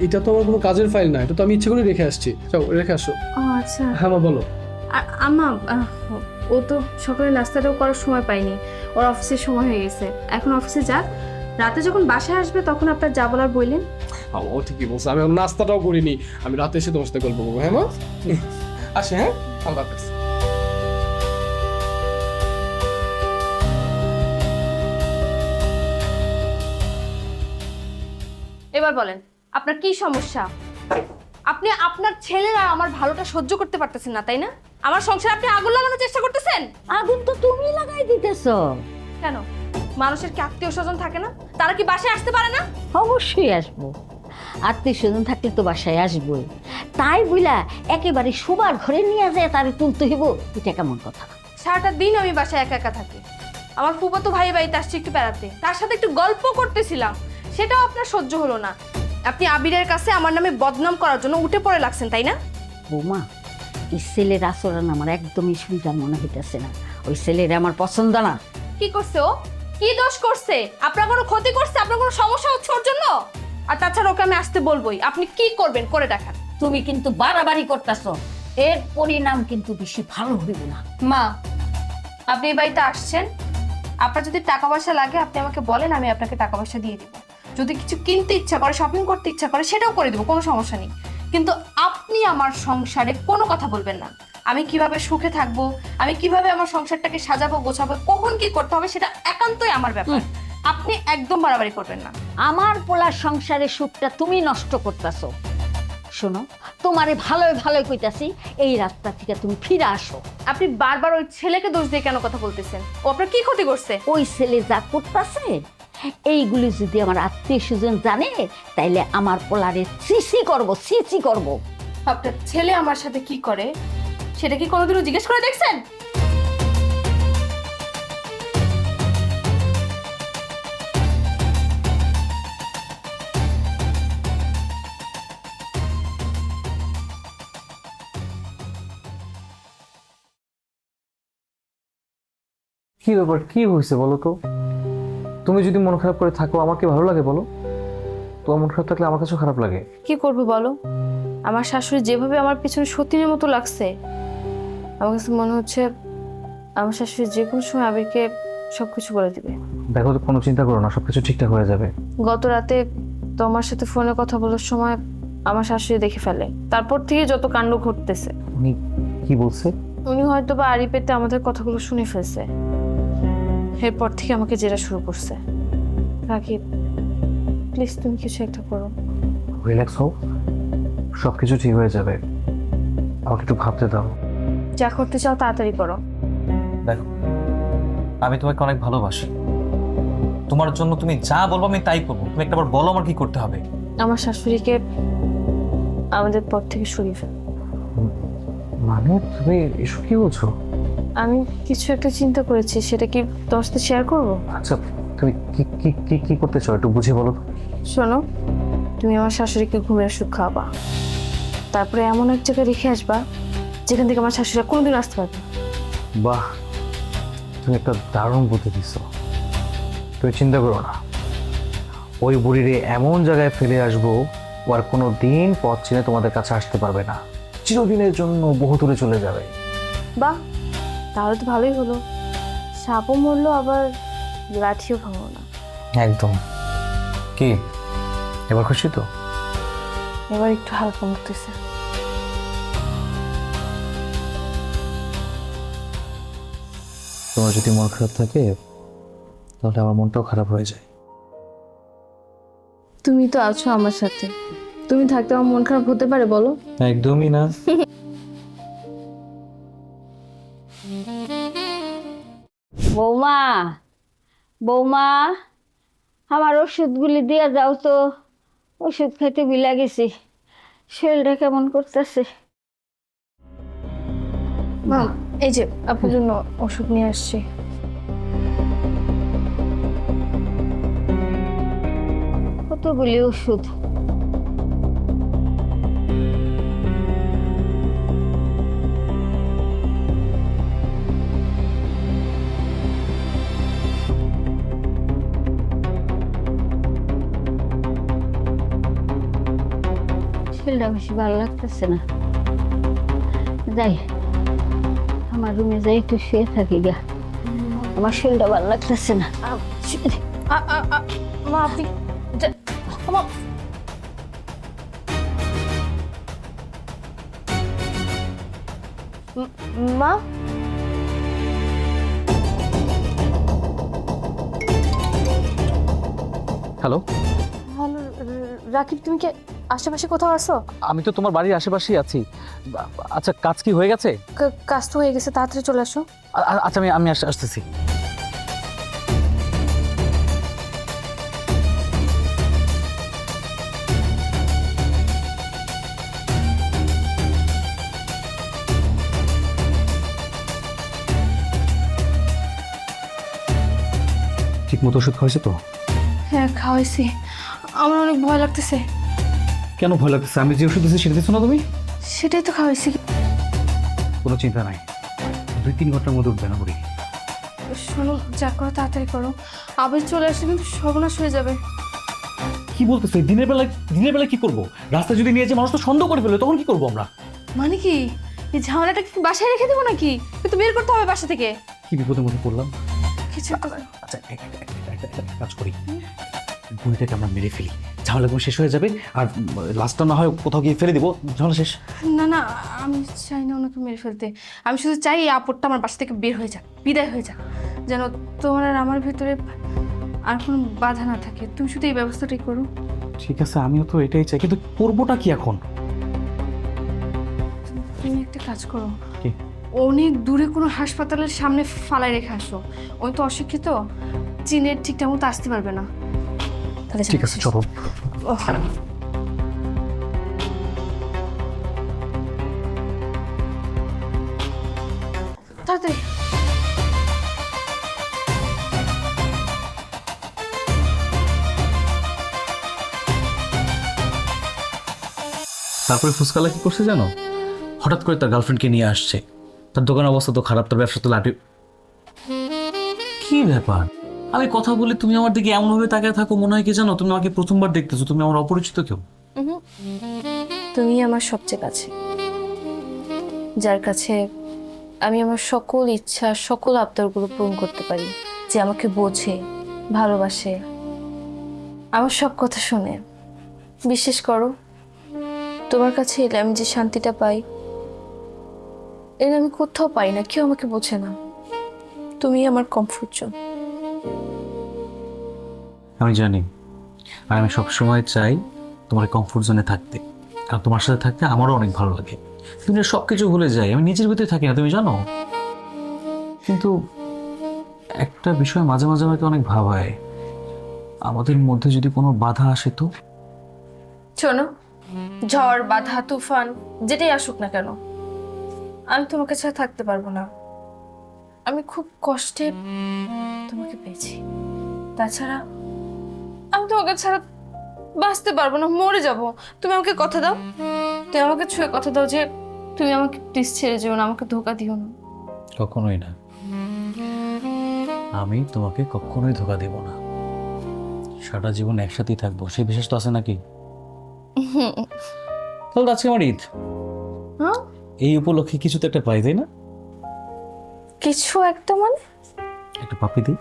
[SPEAKER 3] এটা তো আমার কোনো কাজের ফাইল না, এটা তো আমি ইচ্ছে করে রেখে আসছি। যাও রেখে আসো।
[SPEAKER 2] ও আচ্ছা।
[SPEAKER 3] হ্যাঁ মা বলো।
[SPEAKER 2] আর আম্মা, ও তো সকালে নাস্তাটাও করার সময় পায়নি, ওর অফিসের সময় হয়ে গেছে। এখন অফিসে যাক, রাতে যখন বাসায় আসবে তখন আপনার যা বলার বললেন।
[SPEAKER 3] ও ঠিকই বলছে, আমি নাস্তাটাও করিনি, আমি রাতে এসে তোমার সাথে গল্প করবো। হ্যাঁ মা আসে। হ্যাঁ আল্লাহ হাফেজ।
[SPEAKER 2] এবার বলেন আপনার কি সমস্যা? আপনি আপনার ছেলের আর আমার ভালোটা সহ্য করতে পারতেছেন না, তাই না? আমার সংসারে আপনি আগুন লাগানোর চেষ্টা করতেছেন।
[SPEAKER 5] আগুন তো তুমি লাগাই দিতেছো।
[SPEAKER 2] কেন? মানুষের কি আত্মীয় স্বজন থাকে না? তারা কি বাসায় আসতে পারে না?
[SPEAKER 5] অবশ্যই আসবো, আত্মীয় স্বজন থাকলে তো বাসায় আসবোই। তাই বুঝলা একেবারে শোবার ঘরে নিয়ে যায় তারে তুলতে হইব, এটা কেমন কথা?
[SPEAKER 2] সারাটা দিন আমি বাসায় একা একা থাকি। আমার ফুফাতো ভাই বাড়িতে আসছে একটু বেড়াতে, তার সাথে একটু গল্প করতেছিলাম, সেটাও আপনার সহ্য হলো না। আপনি আবিরের কাছে আমার নামে বদনাম করার জন্য উঠে পড়ে লাগছেন, তাই না?
[SPEAKER 5] বৌমা, এই ছেলের আচরণ আমার একদমই সুবিধার মনে হইতেছে না। ওই ছেলের আমার পছন্দ না।
[SPEAKER 2] কি করছে ও? কি দোষ করছে? আপনার কোনো ক্ষতি করছে? আপনার কোনো সমস্যা হচ্ছে ওর জন্য? আর তাছাড়া ওকে আমি আসতে বলবোই। আপনি কি করবেন করে দেখান।
[SPEAKER 5] তুমি কিন্তু বাড়াবাড়ি করতেছো, এর পরিণাম কিন্তু বেশি ভালো হইব না।
[SPEAKER 2] মা, আপনি এই বাড়িতে আসছেন, আপনার যদি টাকা পয়সা লাগে আপনি আমাকে বলেন, আমি আপনাকে টাকা পয়সা দিয়ে দিব। যদি কিছু কিনতে ইচ্ছা করে, শপিং করতে ইচ্ছা করে, সেটাও করে দেবো, কোনো সমস্যা নেই। কিন্তু আপনি আমার সংসারে কোনো কথা বলবেন না। আমি কিভাবে সুখে থাকবো, আমি কিভাবে আমার সংসারটাকে সাজাবো গোছাবো, কখন কি করতে হবে সেটা একান্তই আমার ব্যাপার। আপনি একদম বাড়াবাড়ি করবেন না।
[SPEAKER 5] আমার পোলার সংসারের সুখটা তুমি নষ্ট করতেছো। শোনো, তোমারে ভালোই ভালোই কইতাছি, এই রাস্তা থেকে তুমি ফিরে আসো।
[SPEAKER 2] আপনি বারবার ওই ছেলেকে দোষ দিয়ে কেন কথা বলতেছেন? ও আপনার কি ক্ষতি করছে?
[SPEAKER 5] ওই ছেলে যা করতেছে এইগুলি যদি আমার আত্মীয় স্বজন জানে, তাইলে আমার পোলারে সিসি করব, সিসি করব।
[SPEAKER 2] আপনার ছেলে আমার সাথে কি করে সেটা কি কোনোদিনও জিজ্ঞেস করে দেখছেন?
[SPEAKER 4] কি ব্যাপার, কি হয়েছে বলো তো? তুমি যদি মন খারাপ করে থাকো আমার কি ভালো লাগে বলো? তোমার মন খারাপ থাকলে আমার কাছেও খারাপ লাগে।
[SPEAKER 2] কি করবে বলো? আমার শাশুড়ি যেভাবে আমার পিছনে সতীনের মতো লাগছে, আমার কাছে মনে হচ্ছে আমার শাশুড়ি যে কোনো সময় আবিরকে সবকিছু বলে দিবে।
[SPEAKER 4] দেখো, তো কোনো চিন্তা করো না, সবকিছু ঠিকঠাক হয়ে যাবে।
[SPEAKER 2] গত রাতে তোমার সাথে ফোনে কথা বলার সময় আমার শাশুড়ি দেখে ফেলে, তারপর থেকে যত কাণ্ড ঘটতেছে।
[SPEAKER 4] উনি কি বলছে?
[SPEAKER 2] উনি হয়তো বা আড়ি পেতে আমাদের কথাগুলো শুনে ফেলছে, এরপর থেকে আমাকে জেরা শুরু করছে। রাকিব, প্লিজ তুমি কিছু একটা করো।
[SPEAKER 4] রিল্যাক্স হও, সবকিছু ঠিক হয়ে যাবে। আমাকে একটু ভাবতে দাও।
[SPEAKER 2] যা করতে চাও তাড়াতাড়ি করো।
[SPEAKER 4] দেখো, আমি তোমাকে অনেক ভালোবাসি। তোমার জন্য তুমি যা বলবো আমি তাই করবো। তুমি একটাবার বলো আমার কি করতে হবে।
[SPEAKER 2] আমার শাশুড়িকে আমাদের পর থেকে সরিয়ে ফেল।
[SPEAKER 4] মানে তুমি এসব কি বলছো?
[SPEAKER 2] আমি কিছু একটা চিন্তা করেছি, সেটা কি তোমার সাথে শেয়ার করবো?
[SPEAKER 4] আচ্ছা, তুমি কি কি কি কি করতে চাও একটু বুঝিয়ে বলো।
[SPEAKER 2] শোনো, তুমি আমার শাশুড়িকে ঘুমের ওষুধ খাওয়াবা, তারপরে এমন এক জায়গায় রেখে আসবা যেখান থেকে আমার শাশুড়ি কোনোদিন আসতে পারবে না।
[SPEAKER 4] বাহ, তুমি একটা দারুণ বুদ্ধি দিচ্ছ। তুমি চিন্তা করো না, ওই বুড়িরে এমন জায়গায় ফেলে আসবো ও আর কোনো দিন পথ চিনে তোমাদের কাছে আসতে পারবে না, চিরদিনের জন্য বহু দূরে চলে যাবে।
[SPEAKER 2] বাহ, তাহলে তো ভালোই হলো, সাপও মরলো আবার লাঠিও ভাঙলো না।
[SPEAKER 4] একদম। কি এবার খুশি তো?
[SPEAKER 2] এবার একটু হালকা মুখতেছে।
[SPEAKER 4] তোমার যদি মন খারাপ থাকে তাহলে আমার মনটাও খারাপ হয়ে যায়।
[SPEAKER 2] তুমি তো আছো আমার সাথে, তুমি থাকতে আমার মন খারাপ হতে পারে বলো?
[SPEAKER 4] একদমই না।
[SPEAKER 5] বৌমা, বৌমা, আমার ওষুধগুলি দিয়ে যাও তো। ওষুধ খাইতে বিলা গেছি, শরীরটা কেমন করতেছে।
[SPEAKER 2] মা, এই যে আপনার জন্য ওষুধ নিয়ে আসছি।
[SPEAKER 5] কতগুলি ওষুধ। শরীরটা বেশি ভালো লাগতেছে না, যাই আমার রুমে যাই একটু শুয়ে থাকি গা। আমার শরীরটা ভালো লাগতেছে না।
[SPEAKER 2] মা আপনি মা,
[SPEAKER 4] হ্যালো,
[SPEAKER 2] হ্যালো রাকিব, তুমি কি আশেপাশে কোথাও আছো?
[SPEAKER 4] আমি তো তোমার বাড়ির আশেপাশেই আছি। আচ্ছা, কাজ কি হয়ে গেছে?
[SPEAKER 2] কাজ তো হয়ে গেছে, তাড়াতাড়ি চলে আসো।
[SPEAKER 4] আচ্ছা, আমি আসতেছি। ঠিক মতো ওষুধ খাওয়াইছে তো?
[SPEAKER 2] হ্যাঁ খাওয়াইছি, আমার অনেক ভয় লাগতেছে।
[SPEAKER 4] কেন ভয় লাগতেছে? আমি যে ওষুধ দিচ্ছি সেটা দিচ্ছ না তুমি?
[SPEAKER 2] সেটাই তো খাওয়াইছি।
[SPEAKER 4] কোনো চিন্তা নাই, 2-3 ঘন্টার মধ্যে উঠবে না বুড়ি।
[SPEAKER 2] শোনো, যা করো তাড়াতাড়ি করো, আবার চলে আসলে কিন্তু সর্বনাশ হয়ে যাবে।
[SPEAKER 4] কি বলতেছো? দিনের বেলায় কি করবো? রাস্তায় যদি নিয়ে যে মানুষ তো সন্দেহ করে ফেলে, তখন কি করবো আমরা?
[SPEAKER 2] মানে কি এই ঝামেলাটা কি বাসায় রেখে দেবো নাকি? কিন্তু বের করতে হবে বাসা থেকে।
[SPEAKER 4] কি বিপদের মধ্যে পড়লাম।
[SPEAKER 2] কিছু একটা
[SPEAKER 4] আচ্ছা, একটা কাজ করি, বুড়িটাকে আমরা মেরে ফেলি, ঝামেলাগুলো শেষ হয়ে যাবে। আর লাস্টটা না হয় কোথাও গিয়ে ফেলে দিব, ঝামেলা শেষ।
[SPEAKER 2] না না, আমি চাই না ওনাকে মেরে ফেলতে। আমি শুধু চাই এই আপদটা আমার বাসা থেকে বের হয়ে যাক, বিদায় হয়ে যাক, যেন তোমার আর আমার ভিতরে আর কোনো বাধা না থাকে। তুমি শুধু এই ব্যবস্থাটাই করো।
[SPEAKER 4] ঠিক আছে, আমিও তো এটাই চাই, কিন্তু করবোটা কি এখন?
[SPEAKER 2] তুমি একটা কাজ করো,
[SPEAKER 4] কি?
[SPEAKER 2] অনেক দূরে কোনো হাসপাতালের সামনে ফালাই রেখে আসো। ওই তো অশিক্ষিত, চীনের ঠিকঠাক মতো আসতে পারবে না। তাহলে
[SPEAKER 4] ঠিক আছে, চলো।
[SPEAKER 2] তাড়াতাড়ি।
[SPEAKER 4] তারপরে ফুসকালা কি করছে জানো? হঠাৎ করে তার গার্লফ্রেন্ডকে নিয়ে আসছে। তার দোকানের অবস্থা তো খারাপ, তার ব্যবসা তো লাটে। কি ব্যাপার? আমি কথা বলি, তুমি আমার দিকে এমন ভাবে তাকিয়ে থাকো, মনে হয় কি জানো, তুমি আমাকে প্রথমবার দেখতেছো, তুমি আমার অপরিচিত কেউ।
[SPEAKER 2] তুমি আমার সবচেয়ে কাছে, যার কাছে আমি আমার সকল ইচ্ছা সকল আবদারগুলো পূরণ করতে পারি, যে আমাকে বোঝে, ভালোবাসে, আমার সব কথা শোনে। বিশ্বাস করো, তোমার কাছে এলে আমি যে শান্তিটা পাই, এর আমি কোথাও পাই না। কেউ আমাকে বোঝে না। তুমি আমার কমফোর্ট জোন।
[SPEAKER 4] আমি জানি, আর আমি সবসময় চাই তোমার কমফোর্ট জোনে থাকতে, কারণ তোমার সাথে থাকতে আমারও অনেক ভালো লাগে। তুমি সব কিছু ভুলে যাই, আমি নিজের ভিতরে থাকি না, তুমি জানো। কিন্তু একটা বিষয় মাঝে মাঝে আমাকে অনেক ভাবায়, আমাদের মধ্যে যদি কোনো বাধা আসে তো।
[SPEAKER 2] শোনো, ঝড় বাধা তুফান যেটাই আসুক না কেন, আমি তোমাকে ছাড়া থাকতে পারবো না। আমি খুব কষ্টে তোমাকে পেয়েছি, তাছাড়া আমি তোমাকে ছাড়া বাঁচতে পারবো না, মরে যাব। তুমি আমাকে কথা দাও, তুমি আমাকে ছুঁয়ে কথা দাও যে তুমি আমাকে প্লিজ ছেড়ে যেও না, আমাকে ধোকা দিও না।
[SPEAKER 4] কখনোই না, আমি তোমাকে কখনোই ধোকা দেব না। সারা জীবন একসাথেই থাকবো, সেই বিশ্বাস তো আছে নাকি? তাহলে আজকে আমার ঈদ,
[SPEAKER 2] হ্যাঁ,
[SPEAKER 4] এই উপলক্ষে কিছু তো একটা পাই, তাই না?
[SPEAKER 2] কিছু একটা মানে
[SPEAKER 4] একটা পাপি দিই।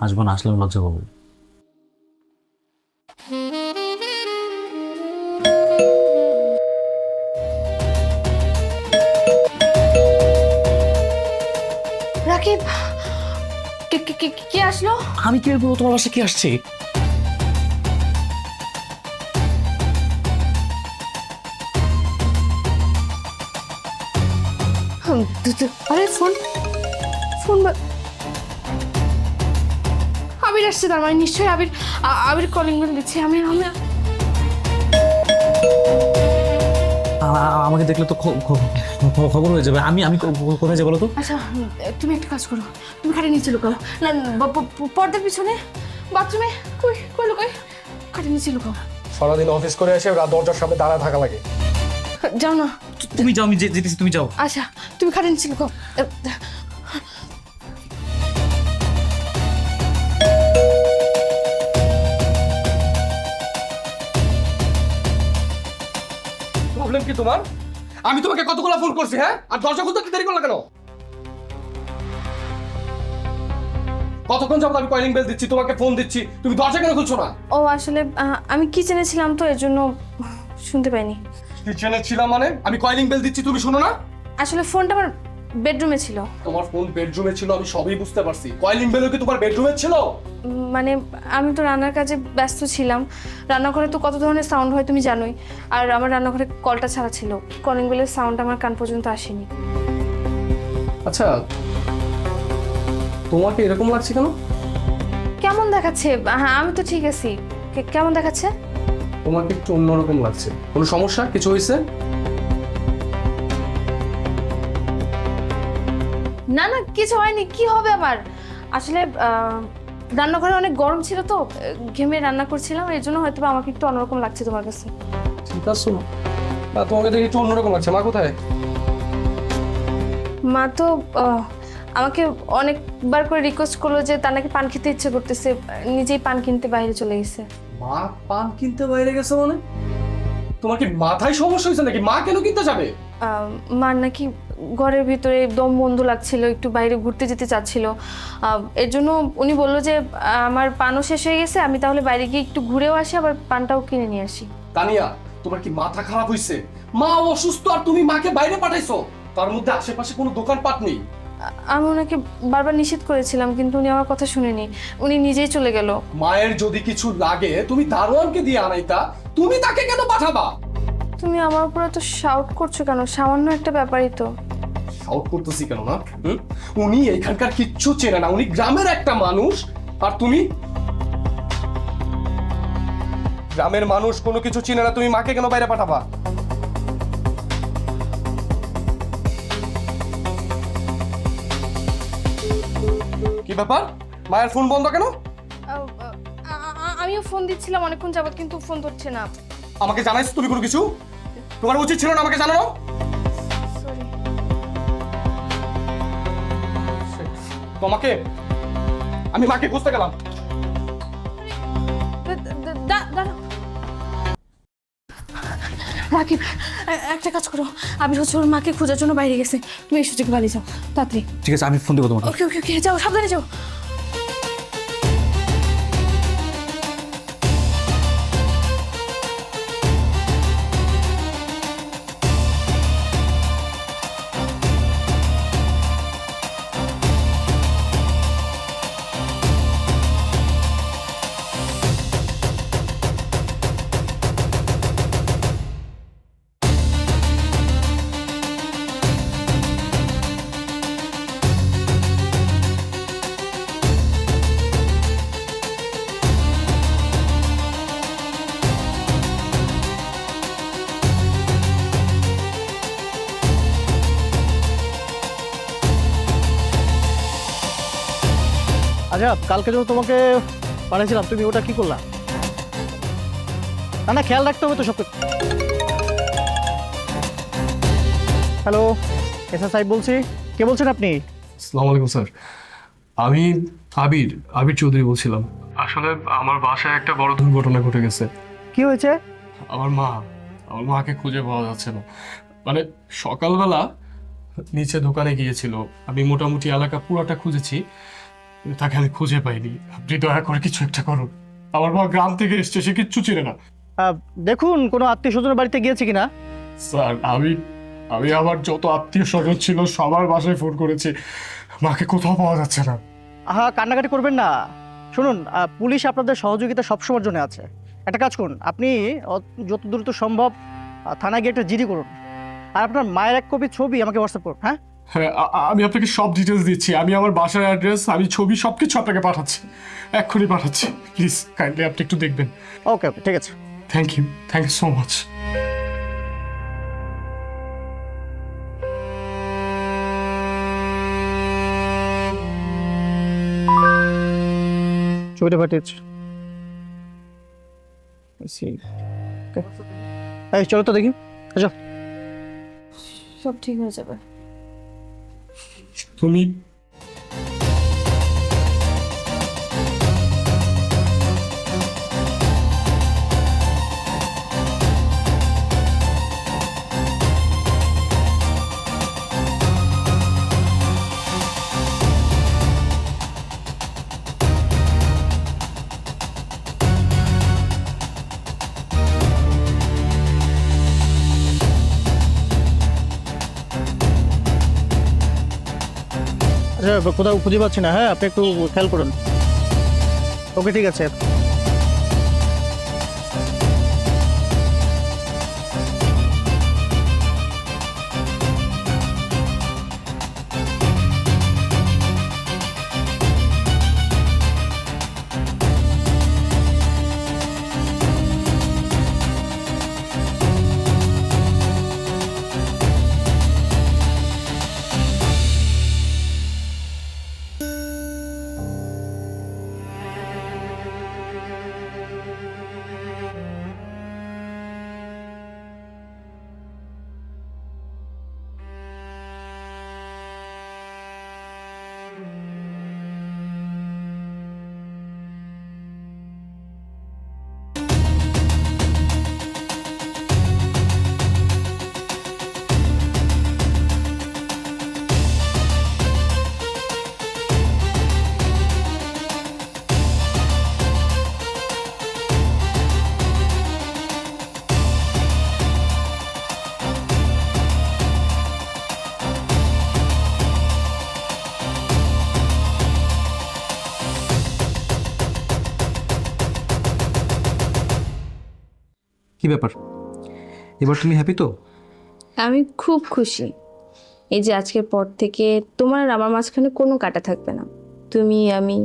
[SPEAKER 4] আসবো না, আসলে আমি লজ্জা পাবো।
[SPEAKER 2] রাকিব, কে আসলো?
[SPEAKER 4] আমি কি বলবো, তোমার বাসা কি আসছে?
[SPEAKER 2] আরে ফোন ফোন আবির আসছে, তার মানে নিশ্চয়ই আবির কলিং বেল দিচ্ছে। আমি
[SPEAKER 4] আমাকে দেখলে তো খবর হয়ে যাবে। আমি আমি কোথায় যাবো বলো তো?
[SPEAKER 2] আচ্ছা, তুমি একটা কাজ করো, তুমি খাটে নিচে লুকাও না, পর্দার পিছনে বাথরুমে। কই কই লুকাই, খাটে নিচে লুকাও।
[SPEAKER 3] সারাদিন অফিস করে এসে রাত দরজার সামনে দাঁড়ায় থাকা লাগে।
[SPEAKER 2] যাও না,
[SPEAKER 4] তুমি যাও, আমি যেতেছি, তুমি যাও।
[SPEAKER 2] আচ্ছা তুমি খাটে নিচে লুকাও।
[SPEAKER 3] প্রবলেম কি তোমার? আমি তোমাকে কতগুলো ফোন করছি, হ্যাঁ? আর দরজা খুলতে কি দেরি করলা কেন? কতক্ষণ যাবত আমি কলিং বেল দিচ্ছি, তোমাকে ফোন দিচ্ছি, তুমি দরজা কেন খুলছো না?
[SPEAKER 2] ও আসলে আমি কিচেনে ছিলাম তো, এর জন্য শুনতে পাইনি।
[SPEAKER 3] কিচেনে ছিলাম মানে? আমি কলিং বেল দিচ্ছি, তুমি শোনো না?
[SPEAKER 2] আসলে ফোনটা আমার বেডরুমে ছিল।
[SPEAKER 3] তোমার ফোন বেডরুমে ছিল, আমি সবই বুঝতে পারছি। কলিং বেলও কি তোমার বেডরুমে ছিল?
[SPEAKER 2] মানে আমি তো রান্নার কাজে ব্যস্ত ছিলাম। রান্নাঘরে তো কত ধরনের সাউন্ড হয় তুমি জানোই, আর আমার রান্নাঘরে কলটা ছাড়া ছিল, কলিং বেলের সাউন্ড আমার কান পর্যন্ত আসেনি।
[SPEAKER 3] আচ্ছা, তোমাকে এরকম লাগছে কেন?
[SPEAKER 2] কেমন দেখাচ্ছে? হ্যাঁ আমি তো ঠিক আছি। কেমন দেখাচ্ছে?
[SPEAKER 3] তোমাকে একটু অন্যরকম লাগছে। কোনো সমস্যা? কিছু হয়েছে?
[SPEAKER 2] না না, কিছু হয়নি। কি হবে আবার? আসলে রান্নাঘরে অনেক গরম ছিল তো, ঘেমে রান্না করছিলাম, এর জন্য হয়তো আমাকে একটু অন্যরকম লাগছে তোমার কাছে।
[SPEAKER 3] ঠিক আছে না, তোমাকে দেখে একটু অন্যরকম লাগছে। মা কোথায়?
[SPEAKER 2] মা তো আমাকে অনেকবার করে রিকোয়েস্ট করলো যে তার নাকি পান খেতে ইচ্ছে করতেছে, নিজেই পান কিনতে বাইরে চলে গেছে।
[SPEAKER 3] মা পান কিনতে বাইরে গেছে মানে? তোমার কি মাথায় সমস্যা হয়েছে নাকি? মা কেন কিনতে যাবে?
[SPEAKER 2] মার নাকি ঘরের ভিতরে দম বন্ধ লাগছিল, একটু বাইরে ঘুরতে যেতে চাচ্ছিল। এর জন্য উনি বললো যে আমার পানও শেষ হয়ে গেছে, আমি তাহলে বাইরে গিয়ে একটু ঘুরেও আসি, আবার পানটাও কিনে নিয়ে আসি।
[SPEAKER 3] তানিয়া, তোমার কি মাথা খারাপ হয়েছে? মা অসুস্থ আর তুমি মাকে বাইরে পাঠাইছো, তার মধ্যে আশেপাশে কোনো দোকানপাট নেই।
[SPEAKER 2] আমি ওনাকে বারবার নিষেধ করেছিলাম, কিন্তু উনি আমার কথা শুনেনি, উনি নিজেই চলে গেল।
[SPEAKER 3] মায়ের যদি কিছু লাগে তুমি দারোয়ানকে দিয়ে আনাইতা, তুমি তাকে কেন পাঠাবা?
[SPEAKER 2] তুমি আমার উপরে তো শাউট করছো কেন? সামান্য একটা ব্যাপারই তো।
[SPEAKER 3] শাউট করতেছি কেন না? উনি এখানকার কিচ্ছু চেনে না, উনি গ্রামের একটা মানুষ, আর তুমি গ্রামের মানুষ, কোনো কিছু চিনে না, তুমি মাকে কেন বাইরে পাঠাবা? কি ব্যাপার? মায়ের ফোন বন্ধ কেন?
[SPEAKER 2] আমিও ফোন দিচ্ছিলাম অনেকক্ষণ যাবত, কিন্তু ফোন ধরছে না।
[SPEAKER 3] আমাকে জানাইছো তুমি কোনো কিছু? তোমার উচিত ছিল না আমাকে জানানো?
[SPEAKER 2] সরি।
[SPEAKER 3] তোমাকে আমি মাকে খুঁজতে গেলাম।
[SPEAKER 2] দাঁড়াও। রাকিব, একটা কাজ করো, আবির হচ্ছে ওর মাকে খোঁজার জন্য বাইরে গেছে, তুমি এই সুযোগে পালিয়ে যাও তাড়াতাড়ি।
[SPEAKER 4] ঠিক আছে, আমি ফোন দেবো তোমাকে।
[SPEAKER 2] ওকে ওকে ওকে, যাও সাবধানে যাও।
[SPEAKER 6] আচ্ছা, কালকে যখন তোমাকে পাঠিয়েছিলাম তুমি ওটা কি করলা? না না, খেয়াল রাখতে হবে তো সব কিছু। হ্যালো, এসআই সাহেব বলছি। কে বলছেন আপনি?
[SPEAKER 3] আসসালামু আলাইকুম স্যার, আমি আবির চৌধুরী বলছিলাম। আসলে আমার বাসায় একটা বড় দুর্ঘটনা ঘটে গেছে।
[SPEAKER 6] কি হয়েছে?
[SPEAKER 3] আমার মাকে খুঁজে পাওয়া যাচ্ছে না। মানে সকালবেলা নিচে দোকানে গিয়েছিল, আমি মোটামুটি এলাকা পুরোটা খুঁজেছি, কিন্তু তাকে আমি খুঁজে পাইনি। আপনি দয়া করে কিছু একটা করুন। আমার মা গ্রাম থেকে এসছে, সে কিচ্ছু চিনে না।
[SPEAKER 6] দেখুন কোনো আত্মীয় স্বজনের বাড়িতে গিয়েছে কিনা।
[SPEAKER 3] স্যার, আমি আমার যত আত্মীয় স্বজন ছিল সবার বাসায় ফোন করেছি, মাকে কোথাও পাওয়া যাচ্ছে না।
[SPEAKER 6] আহা, কান্নাকাটি করবেন না। শুনুন, পুলিশ আপনাদের সহযোগিতা সবসময়ের জন্য আছে। একটা কাজ করুন, আপনি যত দ্রুত সম্ভব থানায় গিয়ে একটা জিডি করুন, আর আপনার মায়ের এক কপি ছবি আমাকে হোয়াটসঅ্যাপ করুন। হ্যাঁ
[SPEAKER 3] হ্যাঁ, আমি আপনাকে সব ডিটেলস দিচ্ছি। আমি আমার বাসার অ্যাড্রেস, আমি ছবি সবকিছু আপনাকে পাঠাচ্ছি, এক্ষুনি পাঠাচ্ছি। প্লিজ কাইন্ডলি আপনি একটু দেখবেন।
[SPEAKER 6] ওকে ওকে, ঠিক আছে।
[SPEAKER 3] Thank you so much.
[SPEAKER 6] ছবিটা পাঠিয়েছি। এই চলো তো দেখি। আচ্ছা,
[SPEAKER 2] সব ঠিক হয়ে যাবে।
[SPEAKER 3] তুমি
[SPEAKER 6] আচ্ছা, কোথাও খুঁজে পাচ্ছি না। হ্যাঁ, আপনি একটু খেয়াল করুন। ওকে, ঠিক আছে।
[SPEAKER 4] কি ব্যাপার, এবার তুমি হ্যাপি তো?
[SPEAKER 2] আমি খুব খুশি। এই যে আজকের পর থেকে তোমার আর আমার মাঝখানে কোনো কাটা থাকবে না। তুমি আমি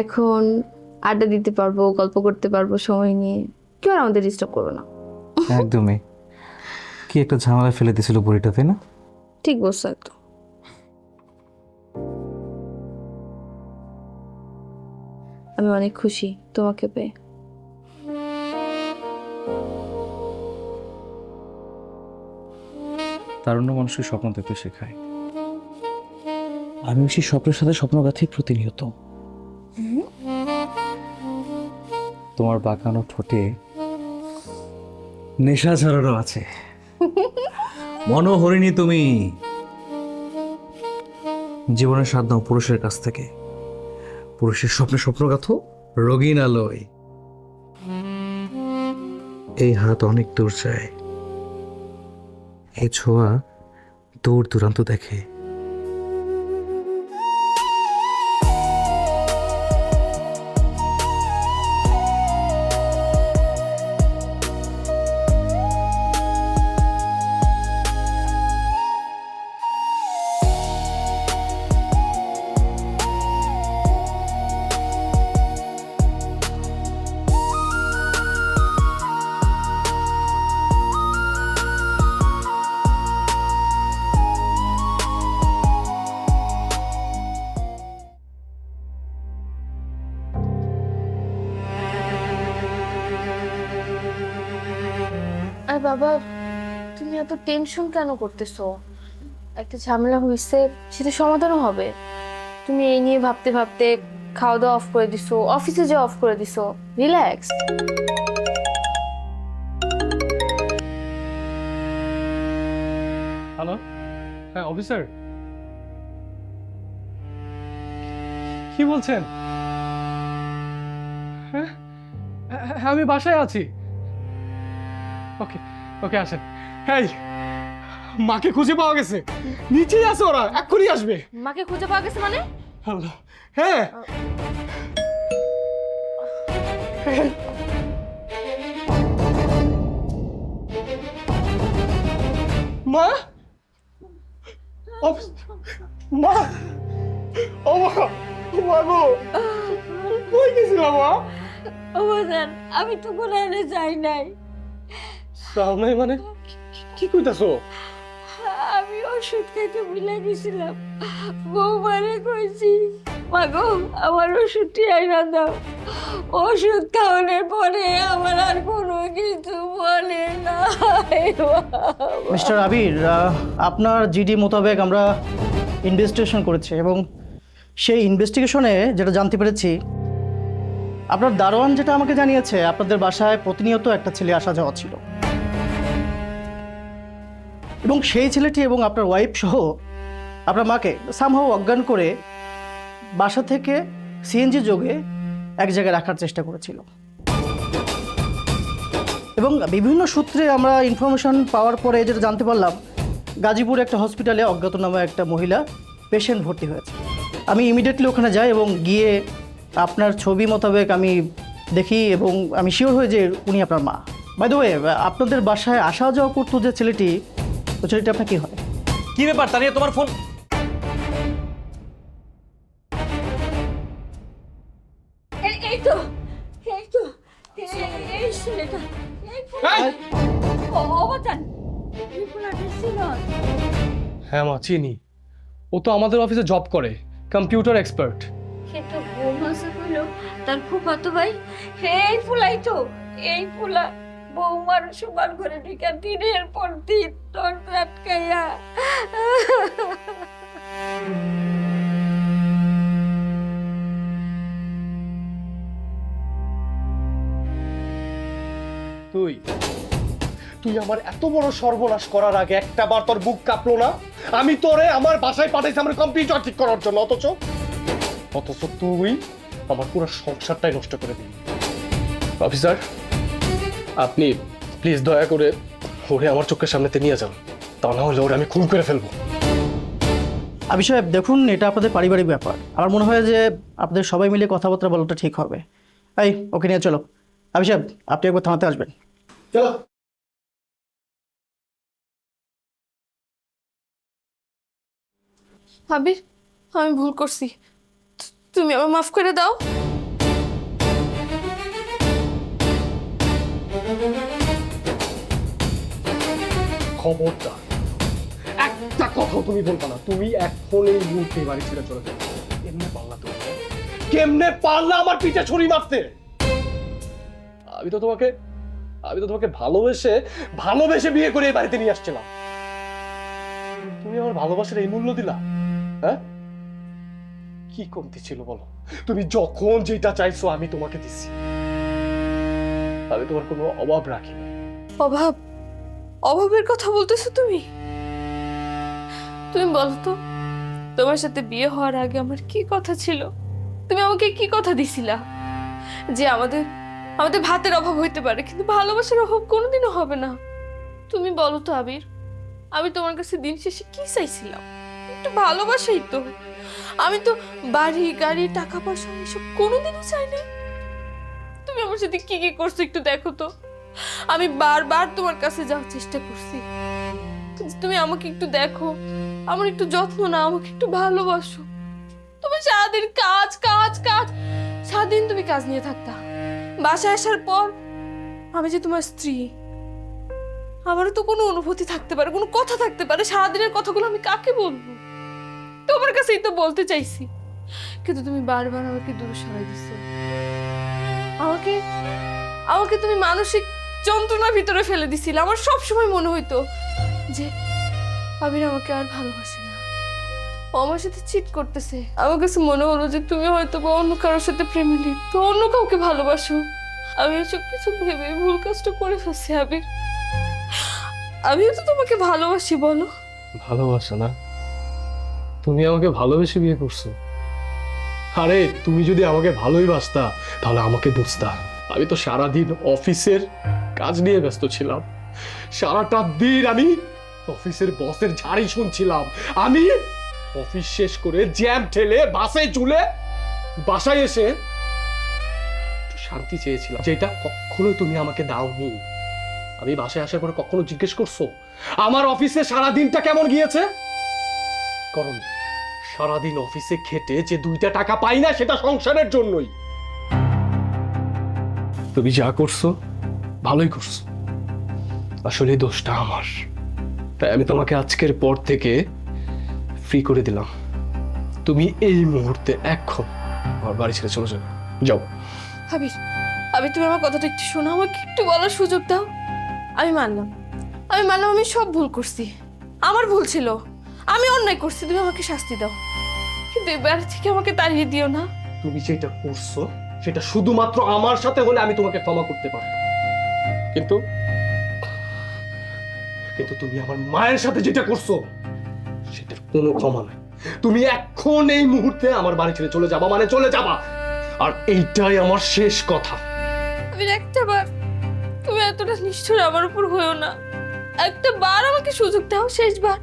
[SPEAKER 2] এখন আড্ডা দিতে পারবো, গল্প করতে পারবো সময় নিয়ে। কেউ আর আমাদের ডিস্টার্ব করো না।
[SPEAKER 4] একদমই। কি একটা ঝামেলা ফেলে দিয়েছিল বুড়িটা, তাই না?
[SPEAKER 2] ঠিক বলছো একদম। আমি অনেক খুশি তোমাকে পেয়ে।
[SPEAKER 4] তারুণ্য মানুষকে স্বপ্ন দেখতে শেখায়। আমি সেই স্বপ্নের সাথে স্বপ্নগাথি প্রতিনিয়ত। তোমার বাঁকানো ঠোঁটে নেশা ছড়ানো আছে। মনোহরিণী তুমি, জীবনের স্বাদ নাও পুরুষের কাছ থেকে। পুরুষের স্বপ্নে স্বপ্নগাথো, রঙিন আলোয়। এই হাত অনেক দূর যায়, এই ছোঁয়া দূর দূরান্ত দেখে।
[SPEAKER 2] আর বাবা, তুমি এত টেনশন কেন করতেছো? একটা ঝামেলা হয়েছে, সেটা সমাধানও হবে। তুমি এই নিয়ে ভাবতে ভাবতে খাওয়া দাওয়া অফ করে দিছো, অফিসে যাওয়া অফ করে দিছো। রিল্যাক্স।
[SPEAKER 3] হ্যালো, হ্যাঁ অফিসার, কি বলছেন? হ্যাঁ হ্যাঁ, আমি বাসায় আছি। ওকে ওকে, আসেন। হ্যাঁ, মাকে খুঁজে পাওয়া গেছে, নিচেই আছে, ওরা এক্ষুনি আসবে।
[SPEAKER 2] মাকে খুঁজে পাওয়া গেছে মানে?
[SPEAKER 3] আল্লাহ, হ্যাঁ। মা, মা, ও মা, মা গো, কই গেছিলাম মা?
[SPEAKER 5] অবদান, আমি তো কোরআনে যাই নাই।
[SPEAKER 3] তাও নাই মানে? কি কইতাছো?
[SPEAKER 5] আমি ওষুধ খাইতে ভুলে গেছিলাম। বৌমারে কইছি, মাগো আমার ওষুধটি আইনা দাও। ওষুধ খাওয়ানোর পরে আমার আর কোনো কিছু বলে না।
[SPEAKER 6] মিস্টার আবির, আপনার জিডি মোতাবেক আমরা ইনভেস্টিগেশন করেছি এবং সেই ইনভেস্টিগেশনে যেটা জানতে পেরেছি, আপনার দারোয়ান যেটা আমাকে জানিয়েছে, আপনাদের বাসায় প্রতিনিয়ত একটা ছেলে আসা যাওয়া ছিল এবং সেই ছেলেটি এবং আপনার ওয়াইফ সহ আপনার মাকে সামহাও অজ্ঞান করে বাসা থেকে সিএনজি যোগে এক জায়গায় রাখার চেষ্টা করেছিল। এবং বিভিন্ন সূত্রে আমরা ইনফরমেশন পাওয়ার পরে যেটা জানতে পারলাম, গাজীপুর একটা হসপিটালে অজ্ঞাতনামা একটা মহিলা পেশেন্ট ভর্তি হয়েছে। আমি ইমিডিয়েটলি ওখানে যাই এবং গিয়ে আপনার ছবি মোতাবেক আমি দেখি এবং আমি শিওর হই যে উনি আপনার মা। বাই দ্য ওয়ে, আপনাদের বাসায় আসা যাওয়া করতো যে ছেলেটি, ওই ছেলেটি আপনার কি হয়?
[SPEAKER 4] কি ব্যাপার তানিয়া, তোমার ফোন?
[SPEAKER 5] এই তো এই তো এই ছেলেটা, অবদান, এই পোলাটা ছিল।
[SPEAKER 3] হ্যাঁ মা, চিনি। ও তো আমাদের অফিসে জব করে, কম্পিউটার এক্সপার্ট।
[SPEAKER 5] কিন্তু বৌমা যে কইলো তার ফুফাতো ভাই, এই ফুলাই তো, এই ফুলা বৌমার সবার ঘরে ঢুকে দিনের পর দিন দরজা আটকাইয়া।
[SPEAKER 3] তুই তুই আমার এত বড় সর্বনাশ করার আগে একটা বার তোর বুক কাঁপলো না? আমি তোরে আমার বাসায় পাঠাইছি আমার কম্পিউটার ঠিক করার জন্য, অথচ তুই আমার পুরো সংসারটাই নষ্ট করে দিলি। অফিসার, আপনি প্লিজ দয়া করে ওরে আমার চোখের সামনেতে নিয়ে যান, তা না হলে ওরে আমি খুন করে ফেলবো।
[SPEAKER 6] আবি সাহেব, দেখুন, এটা আপনাদের পারিবারিক ব্যাপার। আমার মনে হয় যে আপনাদের সবাই মিলে কথাবার্তা বলাটা ঠিক হবে। এই, ওকে নিয়ে চলো। আবি সাহেব, আপনি একবার থানাতে আসবেন। চলো।
[SPEAKER 2] আবির, আমি ভুল করছি, তুমি আমার মাফ করে দাও।
[SPEAKER 3] খবরদার একটা কথাও তুমি বলবা না। তুমি এখন এই মুহূর্তে বাড়ি ছেড়ে চলে যাবে। কেমনে পারলা তুমি? কেমনে পারলা আমার পিঠে ছুরি মারতে? আমি তো তোমাকে ভালোবেসে বিয়ে করে এই বাড়িতে নিয়ে আসছিলাম। তুমি আমার ভালোবাসার এই মূল্য দিলা? হ্যাঁ, কি কমতি ছিল বলো? তুমি যখন যেটা চাইছো আমি তোমাকে দিছি। আমি তোমার কোনো অভাব রাখিনি।
[SPEAKER 2] অভাব, অভাবের কথা বলতেছো তুমি? তুমি বলো তো, তোমার সাথে বিয়ে হওয়ার আগে আমার কি কথা ছিল? তুমি আমাকে কি কথা দিছিলা যে আমাদের আমাদের ভাতের অভাব হইতে পারে, কিন্তু ভালোবাসার অভাব কোনোদিনও হবে না? তুমি বলো তো আবির, আমি তোমার কাছে দিন শেষে কি চাইছিলাম? একটু ভালোবাসাই তো। আমি তো বাড়ি গাড়ি টাকা পয়সা এসব কোনোদিনও চাই না। তুমি আমার সাথে কি কি করছো একটু দেখো তো। আমি বারবার তোমার কাছে যাওয়ার চেষ্টা করছি, তুমি আমাকে একটু দেখো, আমার একটু যত্ন নাও, আমাকে একটু ভালোবাসো। তুমি সারাদিন কাজ কাজ কাজ, সারাদিন তুমি কাজ নিয়ে থাকতা। বাসায় আসার পর আমি যে তোমার স্ত্রী, আমারও তো কোনো অনুভূতি থাকতে পারে, কোনো কথা থাকতে পারে। সারাদিনের কথাগুলো আমি কাকে বলবো? তোমার কাছেই তো বলতে চাইছি, কিন্তু তুমি বারবার আমাকে দূরে সরাই দিছো। আমাকে আমাকে তুমি মানসিক যন্ত্রণার ভিতরে ফেলে দিছিলে। আমার সব সময় মনে হইতো যে আবির আমাকে আর ভালোবাসে না, ও আমার সাথে চিট করতেছে। আমার কাছে মনে হলো যে তুমি হয়তো বা অন্য কারোর সাথে প্রেমে লিপ্ত, অন্য কাউকে ভালোবাসো। আমি এসব কিছু ভেবে ভুল কাজটা করে ফেলছি আবির। আমিও তো তোমাকে ভালোবাসি, বলো।
[SPEAKER 3] ভালোবাসা না? তুমি আমাকে ভালোবেসে বিয়ে করছো? আরে তুমি যদি আমাকে ভালোই বাসতা তাহলে আমাকে বুঝতা। আমি তো সারাদিন অফিসের কাজ নিয়ে ব্যস্ত ছিলাম, সারাটা দিন আমি অফিসের বসের ঝাড়ি শুনছিলাম। আমি অফিস শেষ করে জ্যাম ঠেলে বাসে চলে বাসায় এসে একটু শান্তি চেয়েছিলাম, যেটা কখনো তুমি আমাকে দাওনি। আমি বাসায় আসার পরে কখনো জিজ্ঞেস করছো আমার অফিসে সারাদিনটা কেমন গিয়েছে? কারণ সারাদিন অফিসে খেটে যে 2টা টাকা পাই না সেটা সংসারের জন্যই। তুমি যা করছো ভালোই করছো, আসলে দোষটা আমার। তাই আমি তোমাকে আজকের পর থেকে ফ্রি করে দিলাম। তুমি এই মুহূর্তে এখন আমার বাড়ি ছেড়ে চলে যাও। যাও।
[SPEAKER 2] আবির, আবির তুমি আমার কথাটা একটু শোনো, আমাকে একটু বলার সুযোগ দাও। আমি মানলাম আমি সব ভুল করছি, আমার ভুল ছিল, আমি অন্যায় করছি। তুমি আমাকে শাস্তি দাও, কিন্তু এবার থেকে আমাকে তাড়িয়ে দিও না।
[SPEAKER 3] তুমি যেটা করছো সেটা শুধুমাত্র আমার সাথে হলে আমি তোমাকে ক্ষমা করতে পারতাম, কিন্তু কিন্তু তুমি আমার মায়ের সাথে যেটা করছো সেটার কোনো ক্ষমা নাই। তুমি এখন এই মুহূর্তে আমার বাড়ি ছেড়ে চলে যাবা, মানে চলে যাবা। আর এইটাই আমার শেষ কথা।
[SPEAKER 2] আবির, একটা বার, তুমি এতটা নিষ্ঠুর আমার উপর হয়েও না। একটা বার আমাকে সুযোগ দাও, শেষবার।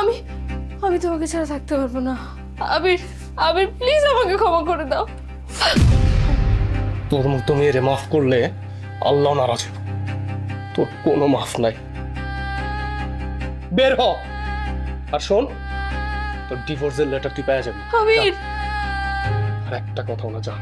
[SPEAKER 2] আমি আমি তোমাকে ছাড়া থাকতে পারবো না। আবির, আবির প্লিজ আমাকে ক্ষমা করে দাও।
[SPEAKER 3] তোর মতো মেয়েরে মাফ করলে আল্লাহ নারাজ হবে। তোর কোনো মাফ নাই, বের হ। আর শোন, তোর ডিভোর্সের লেটার তুই পেয়ে যাবি।
[SPEAKER 2] আবির,
[SPEAKER 3] আর একটা কথা না, যা।